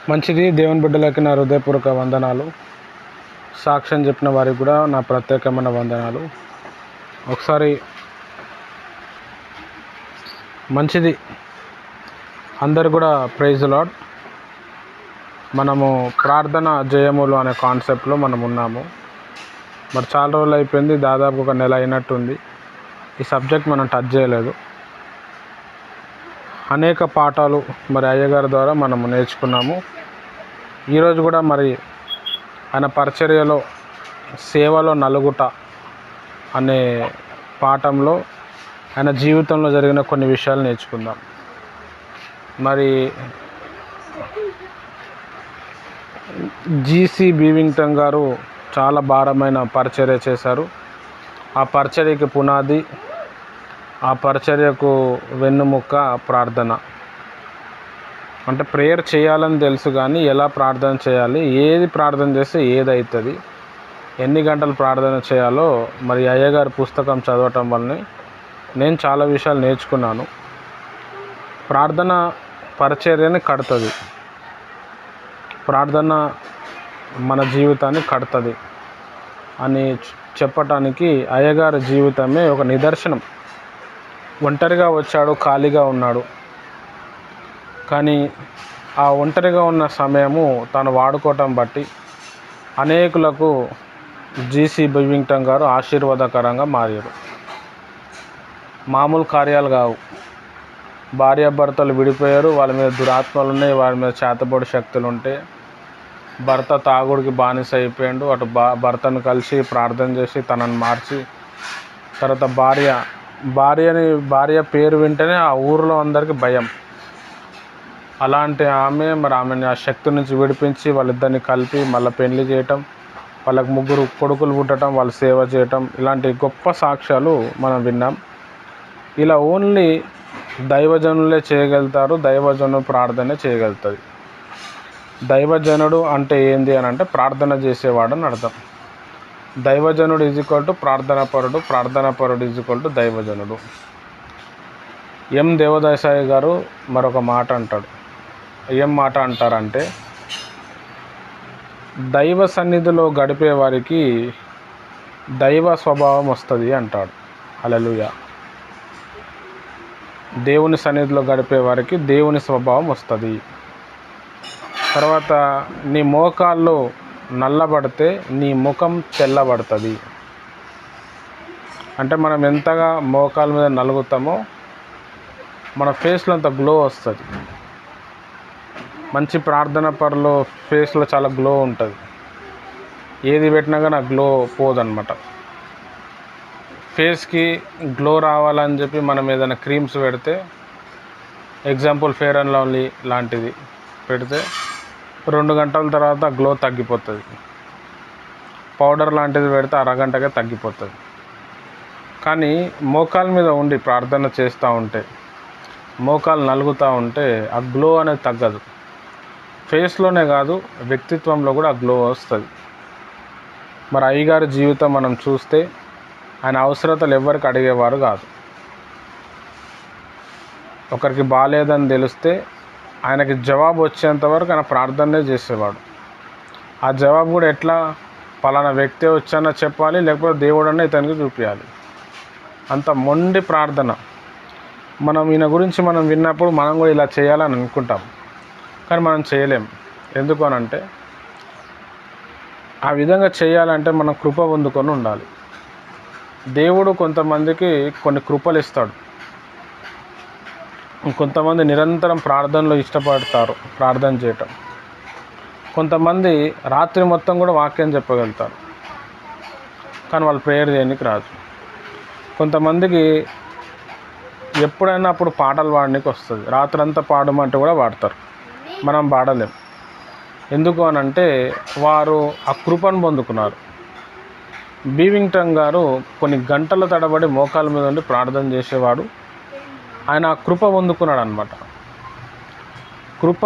మంచిది. దేవుని బిడ్డలకి నా హృదయపూర్వక వందనాలు. సాక్ష్యం చెప్పిన వారికి కూడా నా ప్రత్యేకమైన వందనాలు. ఒకసారి మంచిది. అందరు కూడా ప్రైజ్ లార్డ్. మనము ప్రార్థన జయములు అనే కాన్సెప్ట్లో మనం ఉన్నాము. మరి చాలా రోజులు అయిపోయింది, దాదాపు ఒక నెల అయినట్టుంది. ఈ సబ్జెక్ట్ మనం టచ్ చేయలేదు. అనేక పాఠాలు మరి అయ్యగారి ద్వారా మనము నేర్చుకున్నాము. ఈరోజు కూడా మరి ఆయన పరిచర్యలో సేవలో నలుగుట అనే పాఠంలో ఆయన జీవితంలో జరిగిన కొన్ని విషయాలు నేర్చుకుందాం. మరి జీసీ బీవింగ్టన్ గారు చాలా భారమైన పరిచర్య చేశారు. ఆ పరిచర్యకి పునాది, ఆ పరిచర్యకు వెన్నుముక్క ప్రార్థన. అంటే ప్రేయర్ చేయాలని తెలుసు, కానీ ఎలా ప్రార్థన చేయాలి, ఏది ప్రార్థన చేస్తే ఏదవుతుంది, ఎన్ని గంటలు ప్రార్థన చేయాలో మరి అయ్యగారి పుస్తకం చదవటం వల్లనే నేను చాలా విషయాలు నేర్చుకున్నాను. ప్రార్థన పరిచర్యని కడుతుంది, ప్రార్థన మన జీవితాన్ని కడుతుంది అని చెప్పటానికి అయ్యగారి జీవితమే ఒక నిదర్శనం. ఒంటరిగా వచ్చాడు, ఖాళీగా ఉన్నాడు, కానీ ఆ ఒంటరిగా ఉన్న సమయము తను వాడుకోవటం బట్టి అనేకులకు జీసీ బీవింగ్టన్ గారు ఆశీర్వాదకరంగా మారారు. మామూలు కార్యాలు కావు. భార్యాభర్తలు విడిపోయారు, వాళ్ళ మీద దురాత్మలు ఉన్నాయి, వాళ్ళ మీద చేతబడి శక్తులు ఉంటాయి. భర్త తాగుడికి బానిస అయిపోయాడు. అటు భర్తను కలిసి ప్రార్థన చేసి తనని మార్చి, తర్వాత భార్య పేరు వింటేనే ఆ ఊరిలో అందరికీ భయం. అలాంటి ఆమెని ఆ శక్తి నుంచి విడిపించి వాళ్ళిద్దరిని కలిపి మళ్ళీ పెళ్లి చేయటం, వాళ్ళకి 3 కొడుకులు పుట్టడం, వాళ్ళు సేవ చేయటం, ఇలాంటి గొప్ప సాక్ష్యాలు మనం విన్నాం. ఇలా ఓన్లీ దైవజనులే చేయగలుగుతారు, దైవజనుడు ప్రార్థనే చేయగలుగుతుంది. దైవజనుడు అంటే ఏంది అని అంటే ప్రార్థన చేసేవాడు అని అర్థం. దైవజనుడు = ప్రార్థనాపరుడు, ప్రార్థనాపరుడు = దైవజనుడు. ఎం దేవదాసాయి గారు మరొక మాట అంటాడు. ఏం మాట అంటారంటే, దైవ సన్నిధిలో గడిపే వారికి దైవ స్వభావం వస్తుంది అంటాడు. హల్లెలూయా. దేవుని సన్నిధిలో గడిపే వారికి దేవుని స్వభావం వస్తుంది. తర్వాత నీ మోకాళ్ళు నల్లబడితే నీ ముఖం తెల్లబడుతుంది. అంటే మనం ఎంతగా మోకాళ్ళ మీద నలుగుతామో మన ఫేస్లో అంత గ్లో వస్తుంది. మంచి ప్రార్థన పరులు ఫేస్లో చాలా గ్లో ఉంటుంది. ఏది పెట్టినా కానీ ఆ గ్లో పోదన్నమాట. ఫేస్కి గ్లో రావాలని చెప్పి మనం ఏదైనా క్రీమ్స్ పెడితే, ఎగ్జాంపుల్ ఫెయిర్ అండ్ లవ్లీ లాంటిది పెడితే 2 గంటల తర్వాత గ్లో తగ్గిపోతుంది. పౌడర్ లాంటిది పెడితే అరగంటకే తగ్గిపోతుంది. కానీ మోకాళ్ళ మీద ఉండి ప్రార్థన చేస్తూ ఉంటే, మోకాలు నలుగుతూ ఉంటే ఆ గ్లో అనేది తగ్గదు. ఫేస్లోనే కాదు, వ్యక్తిత్వంలో కూడా ఆ గ్లో వస్తుంది. మరి అయ్యగారి జీవితం మనం చూస్తే ఆయన అవసరతలు ఎవరికి అడిగేవారు కాదు. ఒకరికి బాగాలేదని తెలిస్తే ఆయనకి జవాబు వచ్చేంత వరకు ఆయన ప్రార్థనే చేసేవాడు. ఆ జవాబు కూడా ఎట్లా, పలానా వ్యక్తి వచ్చానో చెప్పాలి, లేకపోతే దేవుడన్నా ఇతనికి చూపించాలి. అంత మొండి ప్రార్థన. మనం ఈయన గురించి మనం విన్నప్పుడు మనం కూడా ఇలా చేయాలని అనుకుంటాం, కానీ మనం చేయలేం. ఎందుకు అనంటే, ఆ విధంగా చేయాలంటే మనం కృప పొందుకొని ఉండాలి. దేవుడు కొంతమందికి కొన్ని కృపలు ఇస్తాడు. కొంతమంది నిరంతరం ప్రార్థనలో ఇష్టపడతారు, ప్రార్థన చేయటం. కొంతమంది రాత్రి మొత్తం కూడా వాక్యం చెప్పగలుగుతారు, కానీ వాళ్ళు ప్రేయర్ చేయడానికి రాదు. కొంతమందికి ఎప్పుడైనా అప్పుడు పాటలు పాడడానికి వస్తుంది. రాత్రంతా పాడమంటే కూడా పాడతారు, మనం పాడలేం. ఎందుకు అనంటే వారు ఆ కృపను పొందుకున్నారు. బీవింగ్టన్ గారు కొన్ని గంటల తడబడి మోకాళ్ళ మీద ఉండి ప్రార్థన చేసేవాడు. ఆయన ఆ కృప పొందుకున్నాడు అన్నమాట. కృప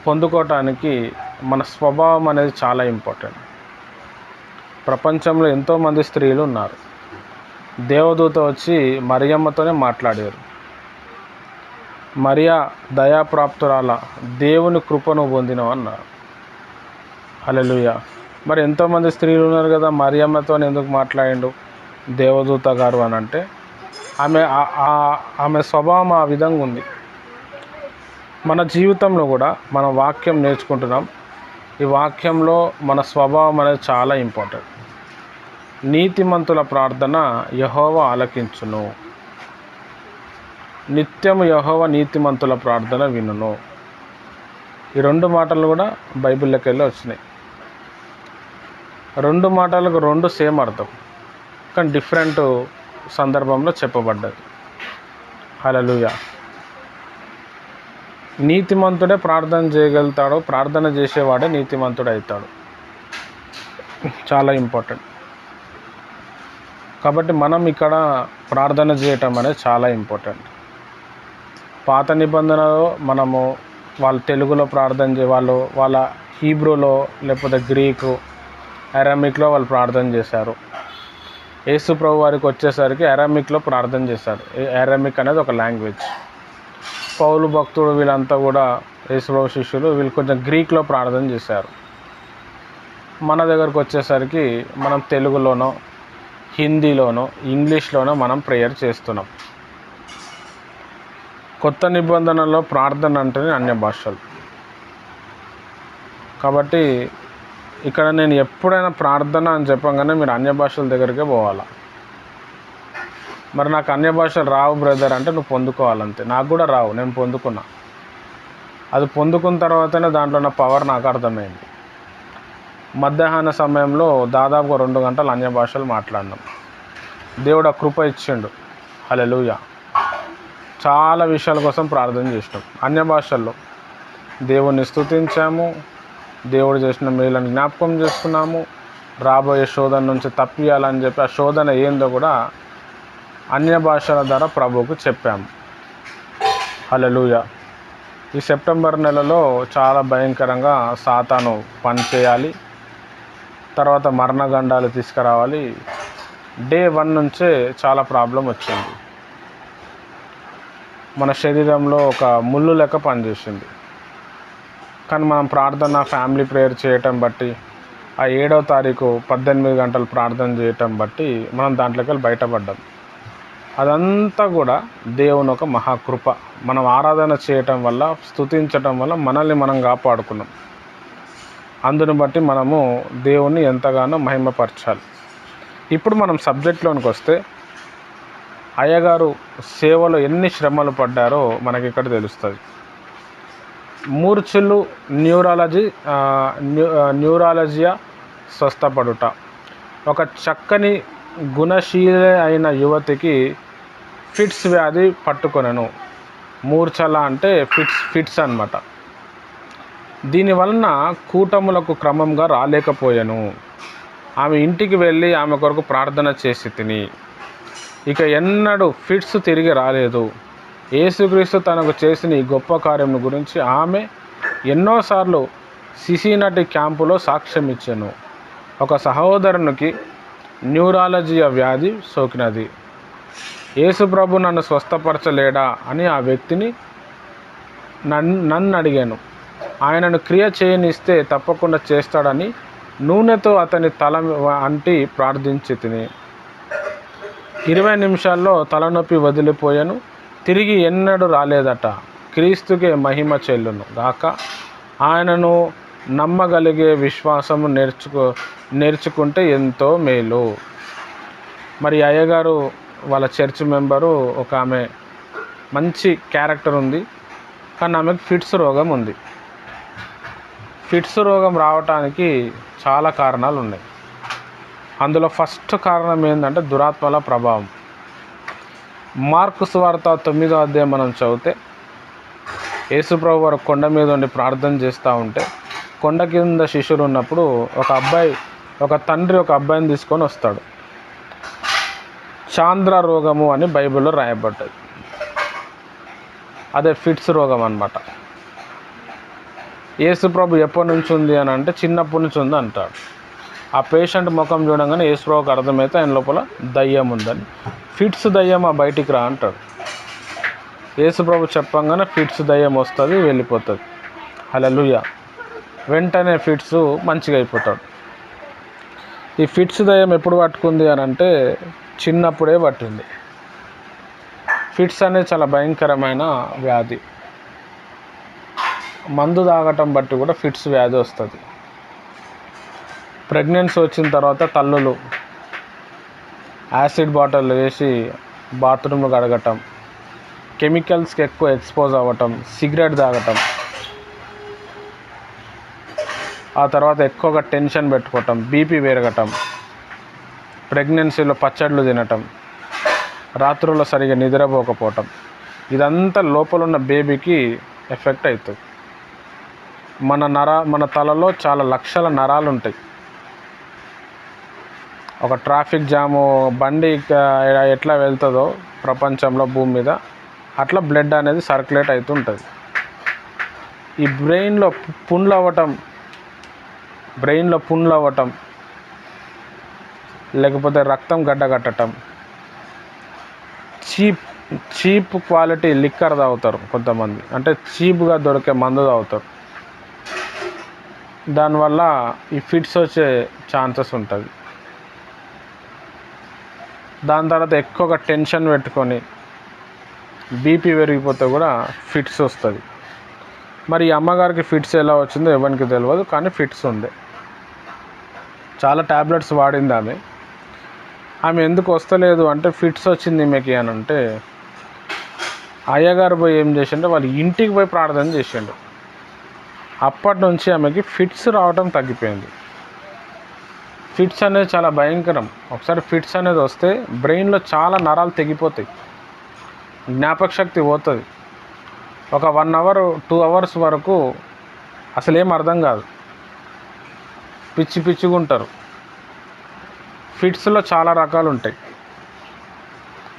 పొందుకోవటానికి మన స్వభావం అనేది చాలా ఇంపార్టెంట్. ప్రపంచంలో ఎంతోమంది స్త్రీలు ఉన్నారు. దేవదూత వచ్చి మరియమ్మతోనే మాట్లాడారు. మరియా దయాప్రాప్తురాల, దేవుని కృపను పొందినవు అన్నారు. హల్లెలూయా. మరి ఎంతోమంది స్త్రీలు ఉన్నారు కదా, మరియమ్మతో ఎందుకు మాట్లాడిండు దేవదూత గారు అని అంటే ఆమె స్వభావం ఆ విధంగా ఉంది. మన జీవితంలో కూడా మనం వాక్యం నేర్చుకుంటున్నాం. ఈ వాక్యంలో మన స్వభావం అనేది చాలా ఇంపార్టెంట్. నీతిమంతుల ప్రార్థన యెహోవా ఆలకించును, నిత్యము యెహోవా నీతిమంతుల ప్రార్థన వినును. ఈ 2 మాటలు కూడా బైబిల్లోకి వెళ్ళి వచ్చినాయి. 2 మాటలకు 2 సేమ్ అర్థం, కానీ డిఫరెంట్ సందర్భంలో చెప్పబడ్డది. హల్లెలూయా. నీతిమంతుడే ప్రార్థన చేయగలుగుతాడు, ప్రార్థన చేసేవాడే నీతిమంతుడు అవుతాడు. చాలా ఇంపార్టెంట్. కాబట్టి మనం ఇక్కడ ప్రార్థన చేయటం అనేది చాలా ఇంపార్టెంట్. పాత నిబంధనలో మనము వాళ్ళు తెలుగులో ప్రార్థన వాళ్ళ హీబ్రూలో లేకపోతే గ్రీకు, అరామిక్లో వాళ్ళు ప్రార్థన చేశారు. యేసు ప్రభు వారికి వచ్చేసరికి అరామిక్లో ప్రార్థన చేశారు. అరామిక్ అనేది ఒక లాంగ్వేజ్. పౌలు భక్తుడు వీళ్ళంతా కూడా యేసు ప్రభు శిష్యులు వీళ్ళు కొంచెం గ్రీక్లో ప్రార్థన చేశారు. మన దగ్గరకు వచ్చేసరికి మనం తెలుగులోనో, హిందీలోనో, ఇంగ్లీష్లోనో మనం ప్రేయర్ చేస్తున్నాం. కొత్త నిబంధనలో ప్రార్థన అంటేనే అన్య భాషలు. కాబట్టి ఇక్కడ నేను ఎప్పుడైనా ప్రార్థన అని చెప్పగానే మీరు అన్య భాషల దగ్గరికే పోవాలా. మరి నాకు అన్య భాషలు రావు బ్రదర్ అంటే నువ్వు పొందుకోవాలంతే. నాకు కూడా రావు, నేను పొందుకున్నా. అది పొందుకున్న తర్వాతనే దాంట్లో ఉన్న పవర్ నాకు అర్థమైంది. మధ్యాహ్న సమయంలో దాదాపుగా 2 గంటలు అన్య భాషలు మాట్లాడినాం. దేవుడు ఆ కృప ఇచ్చిండు. హల్లెలూయా. చాలా విషయాల కోసం ప్రార్థన చేసినాం అన్య భాషల్లో. దేవుణ్ణి స్తుతించాము, దేవుడు చేసిన మేలను జ్ఞాపకం చేసుకున్నాము, రాబోయే శోధన నుంచి తప్పియాలని చెప్పి ఆ శోధన ఏందో కూడా అన్య భాషల ద్వారా ప్రభువుకు చెప్పాము. హల్లెలూయా. ఈ సెప్టెంబర్ నెలలో చాలా భయంకరంగా సాతాను పనిచేయాలి, తర్వాత మరణగండాలు తీసుకురావాలి. డే 1 నుంచే చాలా ప్రాబ్లం వచ్చింది. మన శరీరంలో ఒక ముళ్ళు లెక్క పనిచేసింది. కానీ మనం ప్రార్థన, ఫ్యామిలీ ప్రేయర్ చేయటం బట్టి, ఆ 7వ తారీఖు 18 గంటలు ప్రార్థన చేయటం బట్టి మనం దాంట్లోకి వెళ్ళి బయటపడ్డాం. అదంతా కూడా దేవుని ఒక మహాకృప. మనం ఆరాధన చేయటం వల్ల, స్తుతించటం వల్ల మనల్ని మనం కాపాడుకున్నాం. అందుని బట్టి మనము దేవుణ్ణి ఎంతగానో మహిమపరచాలి. ఇప్పుడు మనం సబ్జెక్ట్లోనికి వస్తే, అయ్యగారు సేవలో ఎన్ని శ్రమలు పడ్డారో మనకి ఇక్కడ తెలుస్తుంది. మూర్ఛలు న్యూరాలజియా స్వస్థపడుట. ఒక చక్కని గుణశీల అయిన యువతికి ఫిట్స్ వ్యాధి పట్టుకొనెను. మూర్ఛల అంటే ఫిట్స్ అన్నమాట. దీనివలన కూటములకు క్రమంగా రాలేకపోయాను. ఆమె ఇంటికి వెళ్ళి ఆమె కొరకు ప్రార్థన చేసి తిని ఇక ఎన్నడూ ఫిట్స్ తిరిగి రాలేదు. యేసుక్రీస్తు తనకు చేసిన ఈ గొప్ప కార్యం గురించి ఆమె ఎన్నోసార్లు సిసినటి క్యాంపులో సాక్ష్యం ఇచ్చాను. ఒక సహోదరునికి న్యూరాలజియా వ్యాధి సోకినది. యేసు ప్రభు నన్ను స్వస్థపరచలేడా అని ఆ వ్యక్తిని నన్ను అడిగాను. ఆయనను క్రియ చేయనిస్తే తప్పకుండా చేస్తాడని నూనెతో అతని తల అంటి ప్రార్థించి తిని 20 నిమిషాల్లో తలనొప్పి వదిలిపోయాను. తిరిగి ఎన్నడూ రాలేదట. క్రీస్తుకే మహిమ చెల్లును గాక. ఆయనను నమ్మగలిగే విశ్వాసము నేర్చుకుంటే ఎంతో మేలు. మరి అయ్యగారు వాళ్ళ చర్చ్ మెంబరు ఒక ఆమె మంచి క్యారెక్టర్ ఉంది, కానీ ఆమెకు ఫిట్స్ రోగం ఉంది. ఫిట్స్ రోగం రావటానికి చాలా కారణాలు ఉన్నాయి. అందులో ఫస్ట్ కారణం ఏంటంటే దురాత్మల ప్రభావం. మార్కు సువార్త 9వ అధ్యాయం మనం చదివితే, యేసుప్రభు వారు కొండ మీద ఉండి ప్రార్థన చేస్తూ ఉంటే, కొండ కింద శిష్యులు ఉన్నప్పుడు ఒక తండ్రి ఒక అబ్బాయిని తీసుకొని వస్తాడు. చాంద్ర రోగము అని బైబిల్లో రాయబడ్డది. అదే ఫిట్స్ రోగం అన్నమాట. యేసుప్రభు ఎప్పటి నుంచి ఉంది అని అంటే చిన్నప్పటి నుంచి ఉంది అంటాడు. ఆ పేషెంట్ ముఖం చూడంగానే యేసుప్రభుకి అర్థమైతే ఆయన లోపల దయ్యం ఉందని. ఫిట్స్ దయ్యమా బయటికి రా అంటాడు. యేసుప్రభు చెప్పంగానే ఫిట్స్ దయ్యం వస్తుంది, వెళ్ళిపోతుంది. హల్లెలూయా. వెంటనే ఫిట్స్ మంచిగా అయిపోతాడు. ఈ ఫిట్స్ దయ్యం ఎప్పుడు పట్టుకుంది అని అంటే చిన్నప్పుడే పట్టింది. ఫిట్స్ అనేది చాలా భయంకరమైన వ్యాధి. మందు తాగటం బట్టి కూడా ఫిట్స్ వ్యాధి వస్తుంది. ప్రెగ్నెన్సీ వచ్చిన తర్వాత తల్లులు యాసిడ్ బాటిల్ వేసి బాత్రూమ్లు కడగటం, కెమికల్స్కి ఎక్కువ ఎక్స్పోజ్ అవ్వటం, సిగరెట్ తాగటం, ఆ తర్వాత ఎక్కువగా టెన్షన్ పెట్టుకోవటం, బీపీ పెరగటం, ప్రెగ్నెన్సీలో పచ్చళ్ళు తినటం, రాత్రుల్లో సరిగా నిద్రపోకపోవటం, ఇదంతా లోపల ఉన్న బేబీకి ఎఫెక్ట్ అవుతుంది. మన తలలో చాలా లక్షల నరాలు ఉంటాయి. ఒక ట్రాఫిక్ జాము బండి ఎట్లా వెళ్తుందో ప్రపంచంలో భూమి మీద అట్లా బ్లడ్ అనేది సర్క్యులేట్ అవుతుంటుంది. ఈ బ్రెయిన్లో పుండ్లు అవ్వటం, లేకపోతే రక్తం గడ్డగట్టడం, చీప్ క్వాలిటీ లిక్కర్ తాగుతారు కొంతమంది, అంటే చీప్గా దొరికే మందు తాగుతారు. దానివల్ల ఈ ఫిట్స్ వచ్చే ఛాన్సెస్ ఉంటుంది. దాని తర్వాత ఎక్కువగా టెన్షన్ పెట్టుకొని బీపీ పెరిగిపోతే కూడా ఫిట్స్ వస్తుంది. మరి ఈ అమ్మగారికి ఫిట్స్ ఎలా వచ్చిందో ఎవరికి తెలియదు, కానీ ఫిట్స్ ఉండే. చాలా ట్యాబ్లెట్స్ వాడింది ఆమె ఎందుకు వస్తలేదు అంటే ఫిట్స్ వచ్చింది ఈమెకి అని అంటే అయ్యగారు పోయి ఏం చేసిండే, వాళ్ళ ఇంటికి పోయి ప్రార్థన చేసిండు. అప్పటి నుంచి ఆమెకి ఫిట్స్ రావడం తగ్గిపోయింది. ఫిట్స్ అనేది చాలా భయంకరం. ఒకసారి ఫిట్స్ అనేది వస్తే బ్రెయిన్లో చాలా నరాలు తెగిపోతాయి, జ్ఞాపక శక్తి పోతుంది. ఒక 1 అవర్ 2 అవర్స్ వరకు అసలు ఏం అర్థం కాదు, పిచ్చిగా ఉంటారు. ఫిట్స్లో చాలా రకాలు ఉంటాయి,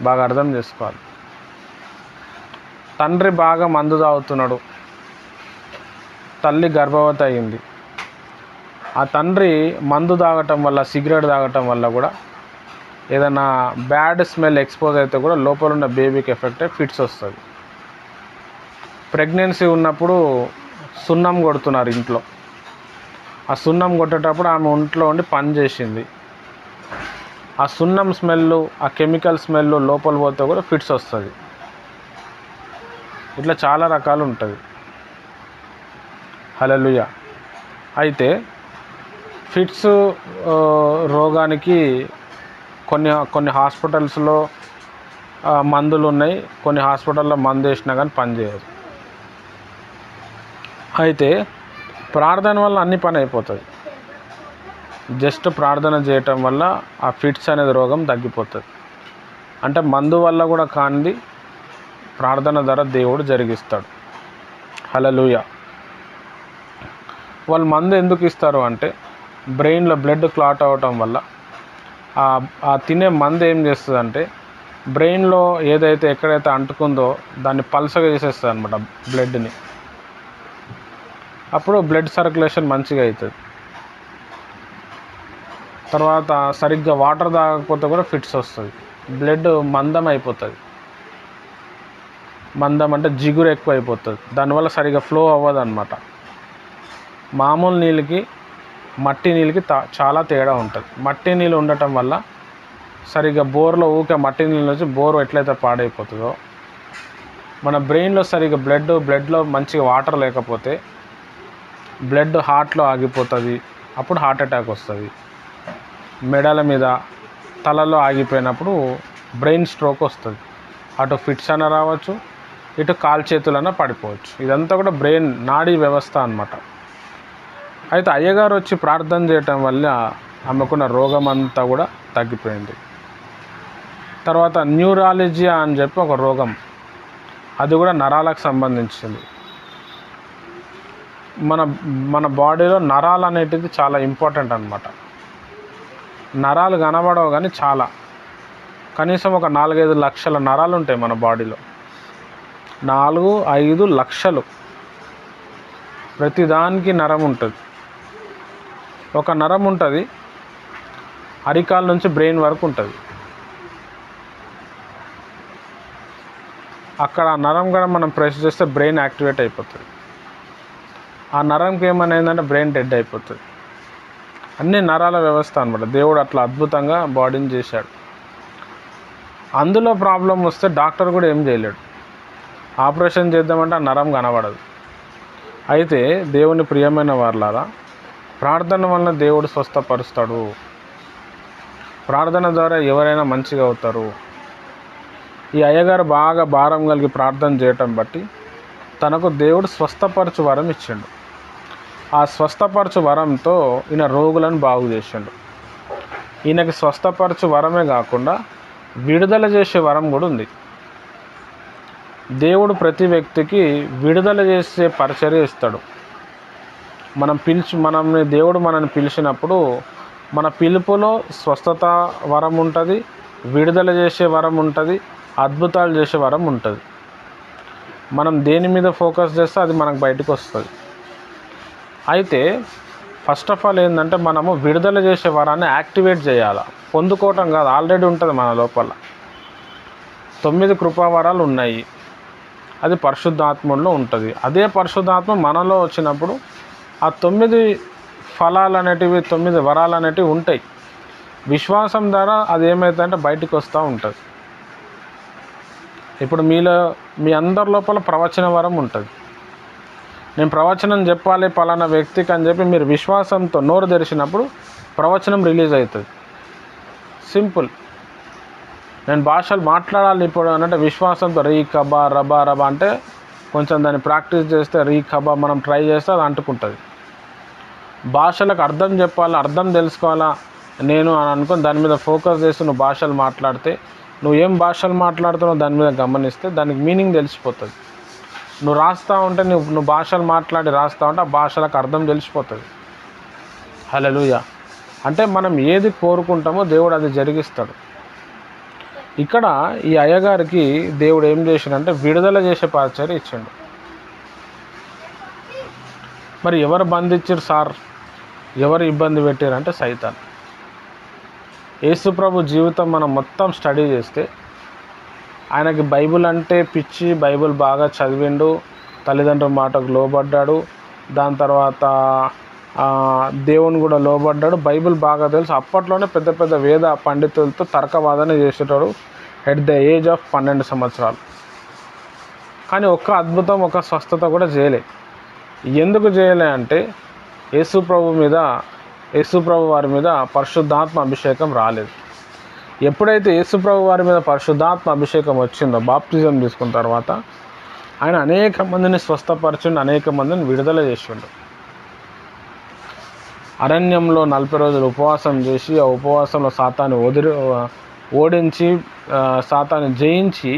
బాగా అర్థం చేసుకోవాలి. తండ్రి బాగా మందు తాగుతున్నాడు, తల్లి గర్భవతి అయింది. ఆ తండ్రి మందు తాగటం వల్ల, సిగరెట్ తాగటం వల్ల కూడా ఏదైనా బ్యాడ్ స్మెల్ ఎక్స్పోజ్ అయితే కూడా లోపల ఉన్న బేబీకి ఎఫెక్ట్ అయ్యి ఫిట్స్ వస్తుంది. ప్రెగ్నెన్సీ ఉన్నప్పుడు సున్నం కొడుతున్నారు ఇంట్లో. ఆ సున్నం కొట్టేటప్పుడు ఆమె ఒంట్లో ఉండి పని చేసింది. ఆ సున్నం స్మెల్, ఆ కెమికల్ స్మెల్ లోపల పోతే కూడా ఫిట్స్ వస్తుంది. ఇట్లా చాలా రకాలు ఉంటుంది. హల్లెలూయా. అయితే ఫిట్స్ రోగానికి కొన్ని హాస్పిటల్స్లో మందులు ఉన్నాయి, కొన్ని హాస్పిటల్లో మందు వేసినా కానీ పనిచేయదు. అయితే ప్రార్థన వల్ల అన్ని పని అయిపోతుంది. జస్ట్ ప్రార్థన చేయటం వల్ల ఆ ఫిట్స్ అనేది రోగం తగ్గిపోతుంది. అంటే మందు వల్ల కూడా కానిది ప్రార్థన ద్వారా దేవుడు జరిగిస్తాడు. హల్లెలూయా. వాళ్ళు మందు ఎందుకు ఇస్తారు అంటే బ్రెయిన్లో బ్లడ్ క్లాట్ అవ్వటం వల్ల ఆ తినే మందు ఏం చేస్తుంది అంటే బ్రెయిన్లో ఏదైతే ఎక్కడైతే అంటుకుందో దాన్ని పల్సగా చేసేస్తుంది అనమాట బ్లడ్ని. అప్పుడు బ్లడ్ సర్క్యులేషన్ మంచిగా అవుతుంది. తర్వాత సరిగ్గా వాటర్ తాగకపోతే కూడా ఫిట్స్ వస్తుంది. బ్లడ్ మందం అయిపోతుంది. మందం అంటే జిగురు ఎక్కువ అయిపోతుంది. దానివల్ల సరిగ్గా ఫ్లో అవ్వదు అనమాట. మామూలు నీళ్ళకి మట్టి నీళ్ళకి చాలా తేడా ఉంటుంది. మట్టి నీళ్ళు ఉండటం వల్ల సరిగ్గా బోర్లో ఊకే మట్టి నీళ్ళు వచ్చి బోర్ ఎట్లయితే పాడైపోతుందో, మన బ్రెయిన్లో సరిగ్గా బ్లడ్లో మంచిగా వాటర్ లేకపోతే బ్లడ్ హార్ట్లో ఆగిపోతుంది. అప్పుడు హార్ట్ అటాక్ వస్తుంది. మెడల మీద, తలలో ఆగిపోయినప్పుడు బ్రెయిన్ స్ట్రోక్ వస్తుంది. అటు ఫిట్స్ అన్న రావచ్చు, ఇటు కాలు చేతులన్నా పడిపోవచ్చు. ఇదంతా కూడా బ్రెయిన్ నాడీ వ్యవస్థ అన్నమాట. అయితే అయ్యగారు వచ్చి ప్రార్థన చేయటం వల్ల ఆమెకున్న రోగం అంతా కూడా తగ్గిపోయింది. తర్వాత న్యూరాలజియా అని చెప్పి ఒక రోగం, అది కూడా నరాలకు సంబంధించింది. మన బాడీలో నరాలు అనేటిది చాలా ఇంపార్టెంట్ అన్నమాట. నరాలు కనబడవు కానీ కనీసం ఒక 4-5 లక్షల నరాలు ఉంటాయి మన బాడీలో. 4-5 లక్షలు. ప్రతిదానికి నరం ఉంటుంది. ఒక నరం ఉంటుంది అరికాల నుంచి బ్రెయిన్ వరకు ఉంటుంది. అక్కడ ఆ నరం కూడా మనం ప్రెస్ చేస్తే బ్రెయిన్ యాక్టివేట్ అయిపోతుంది. ఆ నరంకి ఏమైనా అయిందంటే బ్రెయిన్ డెడ్ అయిపోతుంది. అన్ని నరాల వ్యవస్థ అనమాట. దేవుడు అట్లా అద్భుతంగా బాడీని చేశాడు. అందులో ప్రాబ్లం వస్తే డాక్టర్ కూడా ఏం చేయలేడు. ఆపరేషన్ చేద్దామంటే ఆ నరం కనబడదు. అయితే దేవుని ప్రియమైన వారలారా, ప్రార్థన వలన దేవుడు స్వస్థపరుస్తాడు. ప్రార్థన ద్వారా ఎవరైనా మంచిగా అవుతారు. ఈ అయ్యగారు బాగా భారం కలిగి ప్రార్థన చేయటం బట్టి తనకు దేవుడు స్వస్థపరచు వరం ఇచ్చిండు. ఆ స్వస్థపరచు వరంతో ఈయన రోగులను బాగు చేసిండు. ఈయనకి స్వస్థపరచు వరమే కాకుండా విడుదల చేసే వరం కూడా ఉంది. దేవుడు ప్రతి వ్యక్తికి విడుదల చేసే పరిచర్య ఇస్తాడు. దేవుడు మనల్ని పిలిచినప్పుడు మన పిలుపులో స్వస్థత వరం ఉంటుంది, విడుదల చేసే వరం ఉంటుంది, అద్భుతాలు చేసే వరం ఉంటుంది. మనం దేని మీద ఫోకస్ చేస్తే అది మనకు బయటకు వస్తుంది. అయితే ఫస్ట్ ఆఫ్ ఆల్ ఏంటంటే మనము విడుదల చేసే వరాన్ని యాక్టివేట్ చేయాలి. పొందుకోవటం కాదు, ఆల్రెడీ ఉంటుంది మన లోపల. 9 కృపావరాలు ఉన్నాయి. అది పరిశుద్ధాత్మలో ఉంటుంది. అదే పరిశుద్ధాత్మ మనలో వచ్చినప్పుడు ఆ 9 ఫలాలు అనేటివి, 9 వరాలు అనేటివి ఉంటాయి. విశ్వాసం ద్వారా అది ఏమవుతుందంటే బయటికి వస్తూ ఉంటుంది. ఇప్పుడు మీ అందరి లోపల ప్రవచన వరం ఉంటుంది. నేను ప్రవచనం చెప్పాలి పలానా వ్యక్తికి అని చెప్పి మీరు విశ్వాసంతో నోరు తెరిచినప్పుడు ప్రవచనం రిలీజ్ అవుతుంది. సింపుల్. నేను భాషలు మాట్లాడాలి ఇప్పుడు అంటే విశ్వాసంతో రీ కబా రబా రబా అంటే కొంచెం దాన్ని ప్రాక్టీస్ చేస్తే రీ కబా మనం ట్రై చేస్తే అది అంటుకుంటుంది. భాషలకు అర్థం చెప్పాలా, అర్థం తెలుసుకోవాలా నేను అని అనుకుని దాని మీద ఫోకస్ చేసి నువ్వు భాషలు మాట్లాడితే, నువ్వు ఏం భాషలు మాట్లాడుతున్నావు దాని మీద గమనిస్తే దానికి మీనింగ్ తెలిసిపోతుంది. నువ్వు రాస్తూ ఉంటే నువ్వు భాషలు మాట్లాడి రాస్తూ ఉంటే ఆ భాషలకు అర్థం తెలిసిపోతుంది. హల్లెలూయా. అంటే మనం ఏది కోరుకుంటామో దేవుడు అది జరిగిస్తాడు. ఇక్కడ ఈ అయ్యగారికి దేవుడు ఏం చేసిండంటే విడుదల చేసే పరిచర్య ఇచ్చిండు. మరి ఎవరు బంధించారు సార్, ఎవరు ఇబ్బంది పెట్టారంటే సైతాన్. యేసుప్రభు జీవితం మనం మొత్తం స్టడీ చేస్తే ఆయనకి బైబిల్ అంటే పిచ్చి, బైబిల్ బాగా చదివిండు, తల్లిదండ్రుల మాటకు లోబడ్డాడు, దాని తర్వాత దేవుని కూడా లోబడ్డాడు, బైబిల్ బాగా తెలుసు. అప్పట్లోనే పెద్ద పెద్ద వేద పండితులతో తర్కవాదన చేసేటాడు ఎట్ ద ఏజ్ ఆఫ్ 12 సంవత్సరాలు. కానీ ఒక్క అద్భుతం, ఒక స్వస్థత కూడా చేయలే. ఎందుకు చేయలే అంటే యేసుప్రభు వారి మీద పరిశుద్ధాత్మ అభిషేకం రాలేదు. ఎప్పుడైతే యేసుప్రభు వారి మీద పరిశుద్ధాత్మ అభిషేకం వచ్చిందో, బాప్టిజం తీసుకున్న తర్వాత ఆయన అనేక మందిని స్వస్థపరిచిండు, అనేక మందిని విడుదల చేసిండు. అరణ్యంలో 40 రోజులు ఉపవాసం చేసి ఆ ఉపవాసంలో సాతాన్ని ఓడించి సాతాన్ని జయించి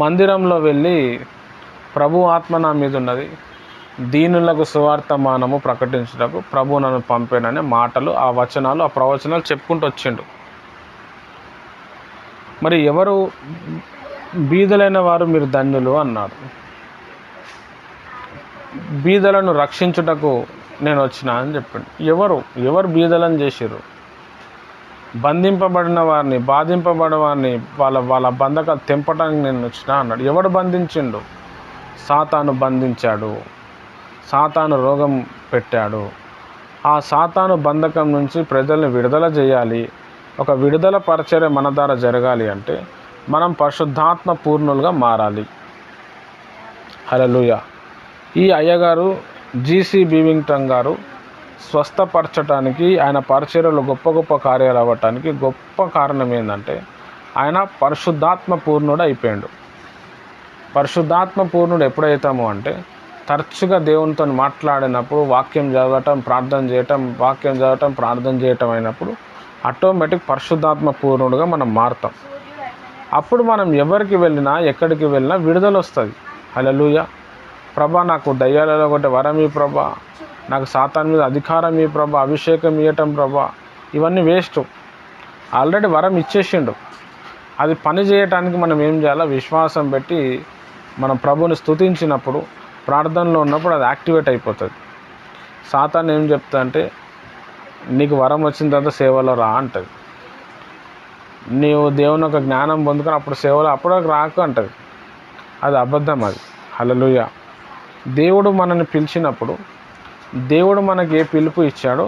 మందిరంలో వెళ్ళి ప్రభు ఆత్మ నా మీద ఉన్నది, దీనులకు సువార్తమానము ప్రకటించుటకు ప్రభు నన్ను పంపాననే మాటలు, ఆ వచనాలు, ఆ ప్రవచనాలు చెప్పుకుంటూ వచ్చిండు. మరి ఎవరు బీదలైన వారు మీరు ధన్యులు అన్నాడు. బీదలను రక్షించుటకు నేను వచ్చినా అని చెప్పిండు. ఎవరు బీదలను చేసిర్రు? బంధింపబడిన వారిని, బాధింపబడిన వారిని వాళ్ళ బంధకాలు తెంపడానికి నేను వచ్చినా అన్నాడు. ఎవడు బంధించిండు? సాతాను బంధించాడు, సాతాను రోగం పెట్టాడు. ఆ సాతాను బంధకం నుంచి ప్రజల్ని విడుదల చేయాలి. ఒక విడుదల పరిచర్య మన ద్వారా జరగాలి అంటే మనం పరిశుద్ధాత్మ పూర్ణులుగా మారాలి. హల్లెలూయా. ఈ అయ్యగారు జీసీ బీవింగ్టన్ గారు స్వస్థపరచడానికి, ఆయన పరిచర్యలో గొప్ప గొప్ప కార్యాలు అవ్వటానికి గొప్ప కారణం ఏంటంటే ఆయన పరిశుద్ధాత్మ పూర్ణుడు అయిపోయాడు. పరిశుద్ధాత్మ పూర్ణుడు ఎప్పుడైతామో అంటే తరచుగా దేవునితో మాట్లాడినప్పుడు, వాక్యం చదవటం ప్రార్థన చేయటం అయినప్పుడు ఆటోమేటిక్ పరిశుద్ధాత్మ పూర్ణుడుగా మనం మారుతాం. అప్పుడు మనం ఎవరికి వెళ్ళినా, ఎక్కడికి వెళ్ళినా విడుదల వస్తుంది. హల్లెలూయా. ప్రభా నాకు దయ్యాలలో ఒకటి వరం ఈ ప్రభా, నాకు సాతాన్ మీద అధికారం ఈ ప్రభా, అభిషేకం ఇవ్వటం ప్రభా, ఇవన్నీ వేస్ట్. ఆల్రెడీ వరం ఇచ్చేసిండు. అది పని చేయటానికి మనం ఏం చేయాలో విశ్వాసం పెట్టి మనం ప్రభుని స్తుతించినప్పుడు, ప్రార్థనలో ఉన్నప్పుడు అది యాక్టివేట్ అయిపోతుంది. సాతాన్ ఏం చెప్తా అంటే నీకు వరం వచ్చిన తర్వాత సేవలో రా అంటుంది. నీవు దేవుని ఒక జ్ఞానం పొందుకొని అప్పుడు సేవలో అప్పుడు రాకు అంటుంది. అది అబద్ధం. అది హల్లెలూయా. దేవుడు మనల్ని పిలిచినప్పుడు దేవుడు మనకి ఏ పిలుపు ఇచ్చాడో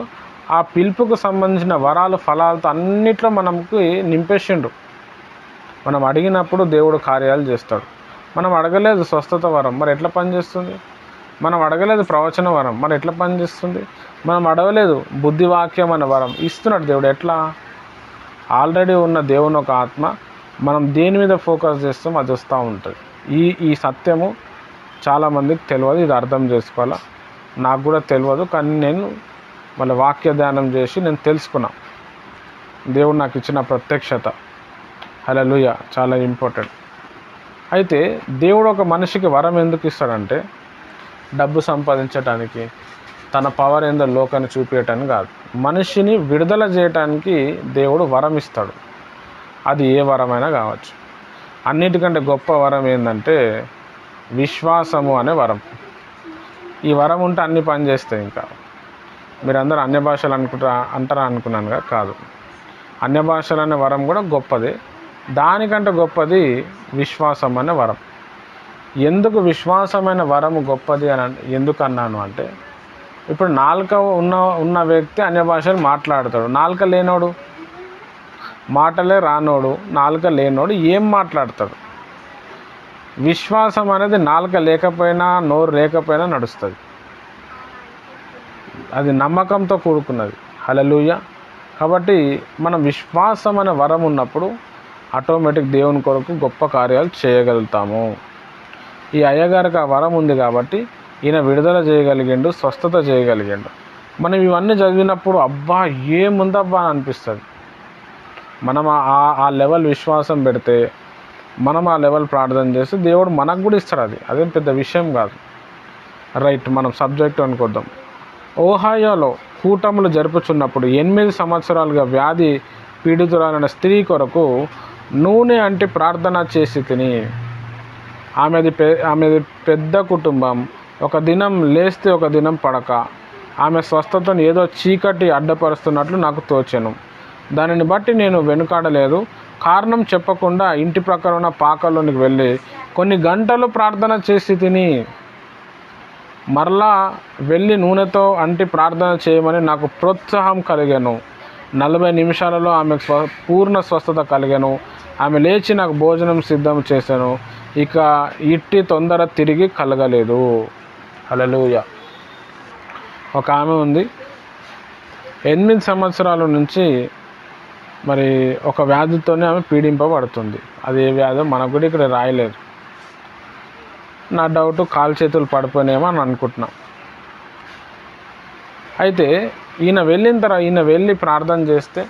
ఆ పిలుపుకు సంబంధించిన వరాలు ఫలాలతో అన్నిట్లో మనకి నింపేసిండు. మనం అడిగినప్పుడు దేవుడు కార్యాలు చేస్తాడు. మనం అడగలేదు స్వస్థత వరం, మరి ఎట్లా పనిచేస్తుంది? మనం అడగలేదు ప్రవచన వరం, మరి ఎట్లా పనిచేస్తుంది? మనం అడగలేదు బుద్ధివాక్యం అనే వరం, ఇస్తున్నాడు దేవుడు. ఎట్లా? ఆల్రెడీ ఉన్న దేవుని ఒక ఆత్మ మనం దేని మీద ఫోకస్ చేస్తాం అది వస్తూ ఉంటుంది. ఈ సత్యము చాలామందికి తెలియదు. ఇది అర్థం చేసుకోవాలా. నాకు కూడా తెలియదు, కానీ నేను మళ్ళీ వాక్య ధ్యానం చేసి నేను తెలుసుకున్నా. దేవుడు నాకు ఇచ్చిన ప్రత్యక్షత. హల్లెలూయా. చాలా ఇంపార్టెంట్. అయితే దేవుడు ఒక మనిషికి వరం ఎందుకు ఇస్తాడంటే డబ్బు సంపాదించడానికి, తన పవర్ ఏందో లోకాన్ని చూపించటానికి కాదు. మనిషిని విడుదల చేయటానికి దేవుడు వరం ఇస్తాడు. అది ఏ వరమైనా కావచ్చు. అన్నిటికంటే గొప్ప వరం ఏంటంటే విశ్వాసము అనే వరం. ఈ వరం ఉంటే అన్ని పని చేస్తాయి. ఇంకా మీరందరూ అన్య భాషలు అంటారా అనుకున్నానుగా, కాదు. అన్య భాషలు అనే వరం కూడా గొప్పది. దానికంటే గొప్పది విశ్వాసం అనే వరం. ఎందుకు విశ్వాసమైన వరం గొప్పది అని ఎందుకు అన్నాను అంటే, ఇప్పుడు నాలుక ఉన్న వ్యక్తి అన్య భాషలు మాట్లాడతాడు. నాలుక లేనోడు, మాటలే రానోడు, నాలుక లేనోడు ఏం మాట్లాడతాడు? విశ్వాసం అనేది నాలుక లేకపోయినా నోరు లేకపోయినా నడుస్తుంది. అది నమ్మకంతో కూడుకున్నది. హల్లెలూయా. కాబట్టి మనం విశ్వాసం అనే వరం ఉన్నప్పుడు ఆటోమేటిక్ దేవుని కొరకు గొప్ప కార్యాలు చేయగలుగుతాము. ఈ అయ్యగారికి ఆ వరం ఉంది కాబట్టి ఈయన విడుదల చేయగలిగిండు, స్వస్థత చేయగలిగిండు. మనం ఇవన్నీ చదివినప్పుడు అబ్బా ఏముందబ్బా అని అనిపిస్తుంది. మనం ఆ లెవెల్ విశ్వాసం పెడితే, మనం ఆ లెవెల్ ప్రార్థన చేస్తే దేవుడు మనకు కూడా ఇస్తాడు. అదేం పెద్ద విషయం కాదు. రైట్, మనం సబ్జెక్ట్ అనుకుందాం. ఓహాయోలో కూటములు జరుపుచున్నప్పుడు 8 సంవత్సరాలుగా వ్యాధి పీడితురాలైన స్త్రీ కొరకు నూనె అంటి ప్రార్థన చేసి తిని. ఆమెది పెద్ద కుటుంబం. ఒక దినం లేస్తే ఒక దినం పడక. ఆమె స్వస్థతను ఏదో చీకటి అడ్డపరుస్తున్నట్లు నాకు తోచెను. దానిని బట్టి నేను వెనుకాడలేదు. కారణం చెప్పకుండా ఇంటి ప్రక్కన ఉన్న పాకలోనికి వెళ్ళి కొన్ని గంటలు ప్రార్థన చేసి తిని మరలా వెళ్ళి నూనెతో అంటి ప్రార్థన చేయమని నాకు ప్రోత్సాహం కలిగాను. 40 నిమిషాలలో ఆమెకు పూర్ణ స్వస్థత కలిగాను. ఆమె లేచి నాకు భోజనం సిద్ధం చేశాను. ఇక ఇట్టి తొందర తిరిగి కలగలేదు. హల్లెలూయా. ఒక ఆమె ఉంది, 8 సంవత్సరాల నుంచి మరి ఒక వ్యాధితోనే ఆమె పీడింపబడుతుంది. అది ఏ వ్యాధో మనకు కూడా ఇక్కడ రాయలేదు. నా డౌట్ కాలు చేతులు పడిపోయినాయేమో అని అనుకుంటున్నా. అయితే ఈయన వెళ్ళి ప్రార్థన చేస్తే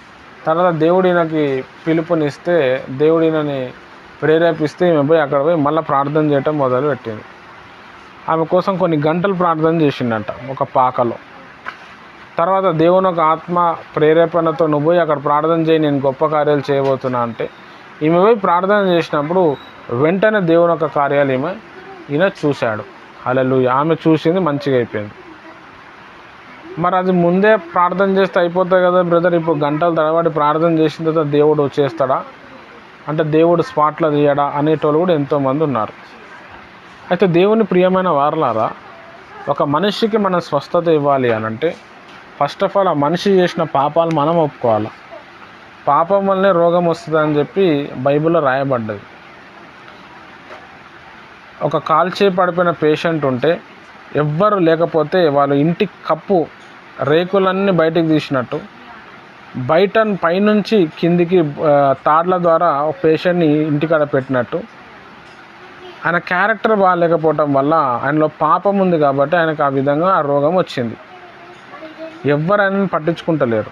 తర్వాత దేవుడు ఈయనకి పిలుపునిస్తే, దేవుడు ఈయనని ప్రేరేపిస్తే ఈమె పోయి అక్కడ పోయి మళ్ళీ ప్రార్థన చేయటం మొదలుపెట్టింది. ఆమె కోసం కొన్ని గంటలు ప్రార్థన చేసిందంట ఒక పాకలో. తర్వాత దేవుని ఒక ఆత్మ ప్రేరేపణతో నువ్వు పోయి అక్కడ ప్రార్థన చేయి, నేను గొప్ప కార్యాలు చేయబోతున్నా అంటే ఈమె పోయి ప్రార్థన చేసినప్పుడు వెంటనే దేవుని ఒక కార్యాలు ఈయన చూశాడు. హల్లెలూయా. ఆమె చూసింది మంచిగా అయిపోయింది. మరి అది ముందే ప్రార్థన చేస్తే అయిపోతాయి కదా బ్రదర్, ఇప్పుడు గంటలు తడబడి ప్రార్థన చేసిన తర్వాత దేవుడు చేస్తాడా అంటే దేవుడు స్పాట్లో తీయడా అనేటోళ్ళు కూడా ఎంతోమంది ఉన్నారు. అయితే దేవుని ప్రియమైన వారలారా, ఒక మనిషికి మనం స్వస్థత ఇవ్వాలి అని అంటే ఫస్ట్ ఆఫ్ ఆల్ ఆ మనిషి చేసిన పాపాలు మనం ఒప్పుకోవాలి. పాపం వల్లనే రోగం వస్తుందని చెప్పి బైబిల్లో రాయబడ్డది. ఒక కాల్చే పడిపోయిన పేషెంట్ ఉంటే ఎవ్వరు లేకపోతే వాళ్ళు ఇంటి కప్పు రేకులన్నీ బయటికి తీసినట్టు పైనుంచి కిందికి తాడ్ల ద్వారా ఒక పేషెంట్ని ఇంటికాడ పెట్టినట్టు ఆయన క్యారెక్టర్ బాగాలేకపోవటం వల్ల ఆయనలో పాపం ఉంది కాబట్టి ఆయనకు ఆ విధంగా ఆ రోగం వచ్చింది. ఎవ్వరు ఆయనని పట్టించుకుంటలేరు.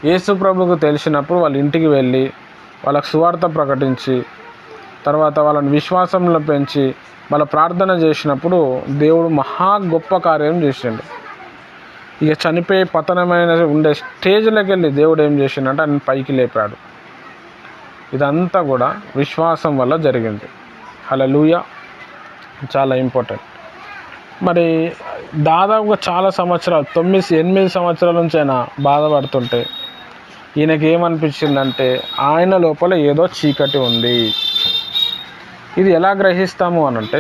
యేసు ప్రభువుకు తెలిసినప్పుడు వాళ్ళ ఇంటికి వెళ్ళి వాళ్ళకు సువార్త ప్రకటించి తర్వాత వాళ్ళని విశ్వాసంలో పెంచి వాళ్ళ ప్రార్థన చేసినప్పుడు దేవుడు మహా గొప్ప కార్యం చేసిండు. ఇక చనిపోయి పతనమైన ఉండే స్టేజ్లోకి వెళ్ళి దేవుడు ఏం చేసిండంటే ఆయన పైకి లేపాడు. ఇదంతా కూడా విశ్వాసం వల్ల జరిగింది. హల్లెలూయా. చాలా ఇంపార్టెంట్. మరి దాదాపుగా చాలా సంవత్సరాలు 8 సంవత్సరాల నుంచి ఆయన బాధపడుతుంటే ఈయనకి ఏమనిపించిందంటే ఆయన లోపల ఏదో చీకటి ఉంది. ఇది ఎలా గ్రహిస్తాము అనంటే,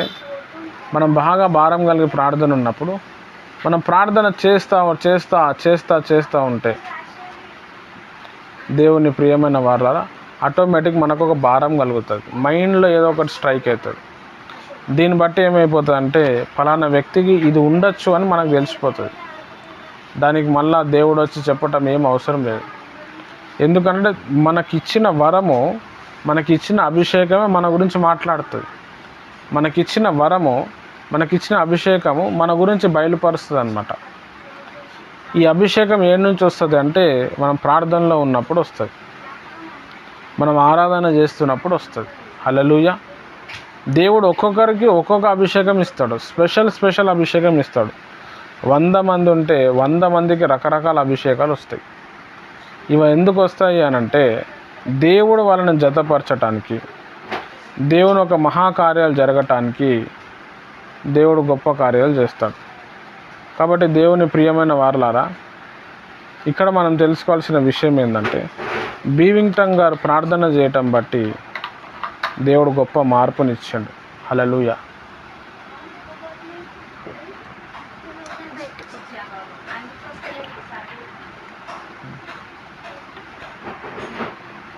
మనం బాగా భారం కలిగి ప్రార్థన ఉన్నప్పుడు మనం ప్రార్థన చేస్తూ ఉంటే దేవుని ప్రియమైన వాళ్ళ ఆటోమేటిక్ మనకు ఒక భారం కలుగుతుంది, మైండ్లో ఏదో ఒకటి స్ట్రైక్ అవుతుంది. దీన్ని బట్టి ఏమైపోతుంది అంటే ఫలానా వ్యక్తికి ఇది ఉండొచ్చు అని మనకు తెలిసిపోతుంది. దానికి మళ్ళా దేవుడు వచ్చి చెప్పటం ఏం అవసరం లేదు. ఎందుకంటే మనకిచ్చిన వరము, మనకిచ్చిన అభిషేకమే మన గురించి మాట్లాడుతుంది. మనకిచ్చిన వరము, మనకిచ్చిన అభిషేకము మన గురించి బయలుపరుస్తుంది అన్నమాట. ఈ అభిషేకం ఏడు నుంచి వస్తుంది అంటే మనం ప్రార్థనలో ఉన్నప్పుడు వస్తుంది, మనం ఆరాధన చేస్తున్నప్పుడు వస్తుంది. హల్లెలూయా. దేవుడు ఒక్కొక్కరికి ఒక్కొక్క అభిషేకం ఇస్తాడు, స్పెషల్ అభిషేకం ఇస్తాడు. 100 మంది ఉంటే 100 మందికి రకరకాల అభిషేకాలు వస్తాయి. ఇవి ఎందుకు వస్తాయి అనంటే దేవుడు వాళ్ళని జతపరచటానికి, దేవుని ఒక మహాకార్యాలు జరగటానికి దేవుడు గొప్ప కార్యాలు చేస్తాడు. కాబట్టి దేవుని ప్రియమైన వారలారా, ఇక్కడ మనం తెలుసుకోవాల్సిన విషయం ఏంటంటే బీవింగ్టన్ గారు ప్రార్థన చేయటం బట్టి దేవుడు గొప్ప మార్పునిచ్చాడు. హల్లెలూయా.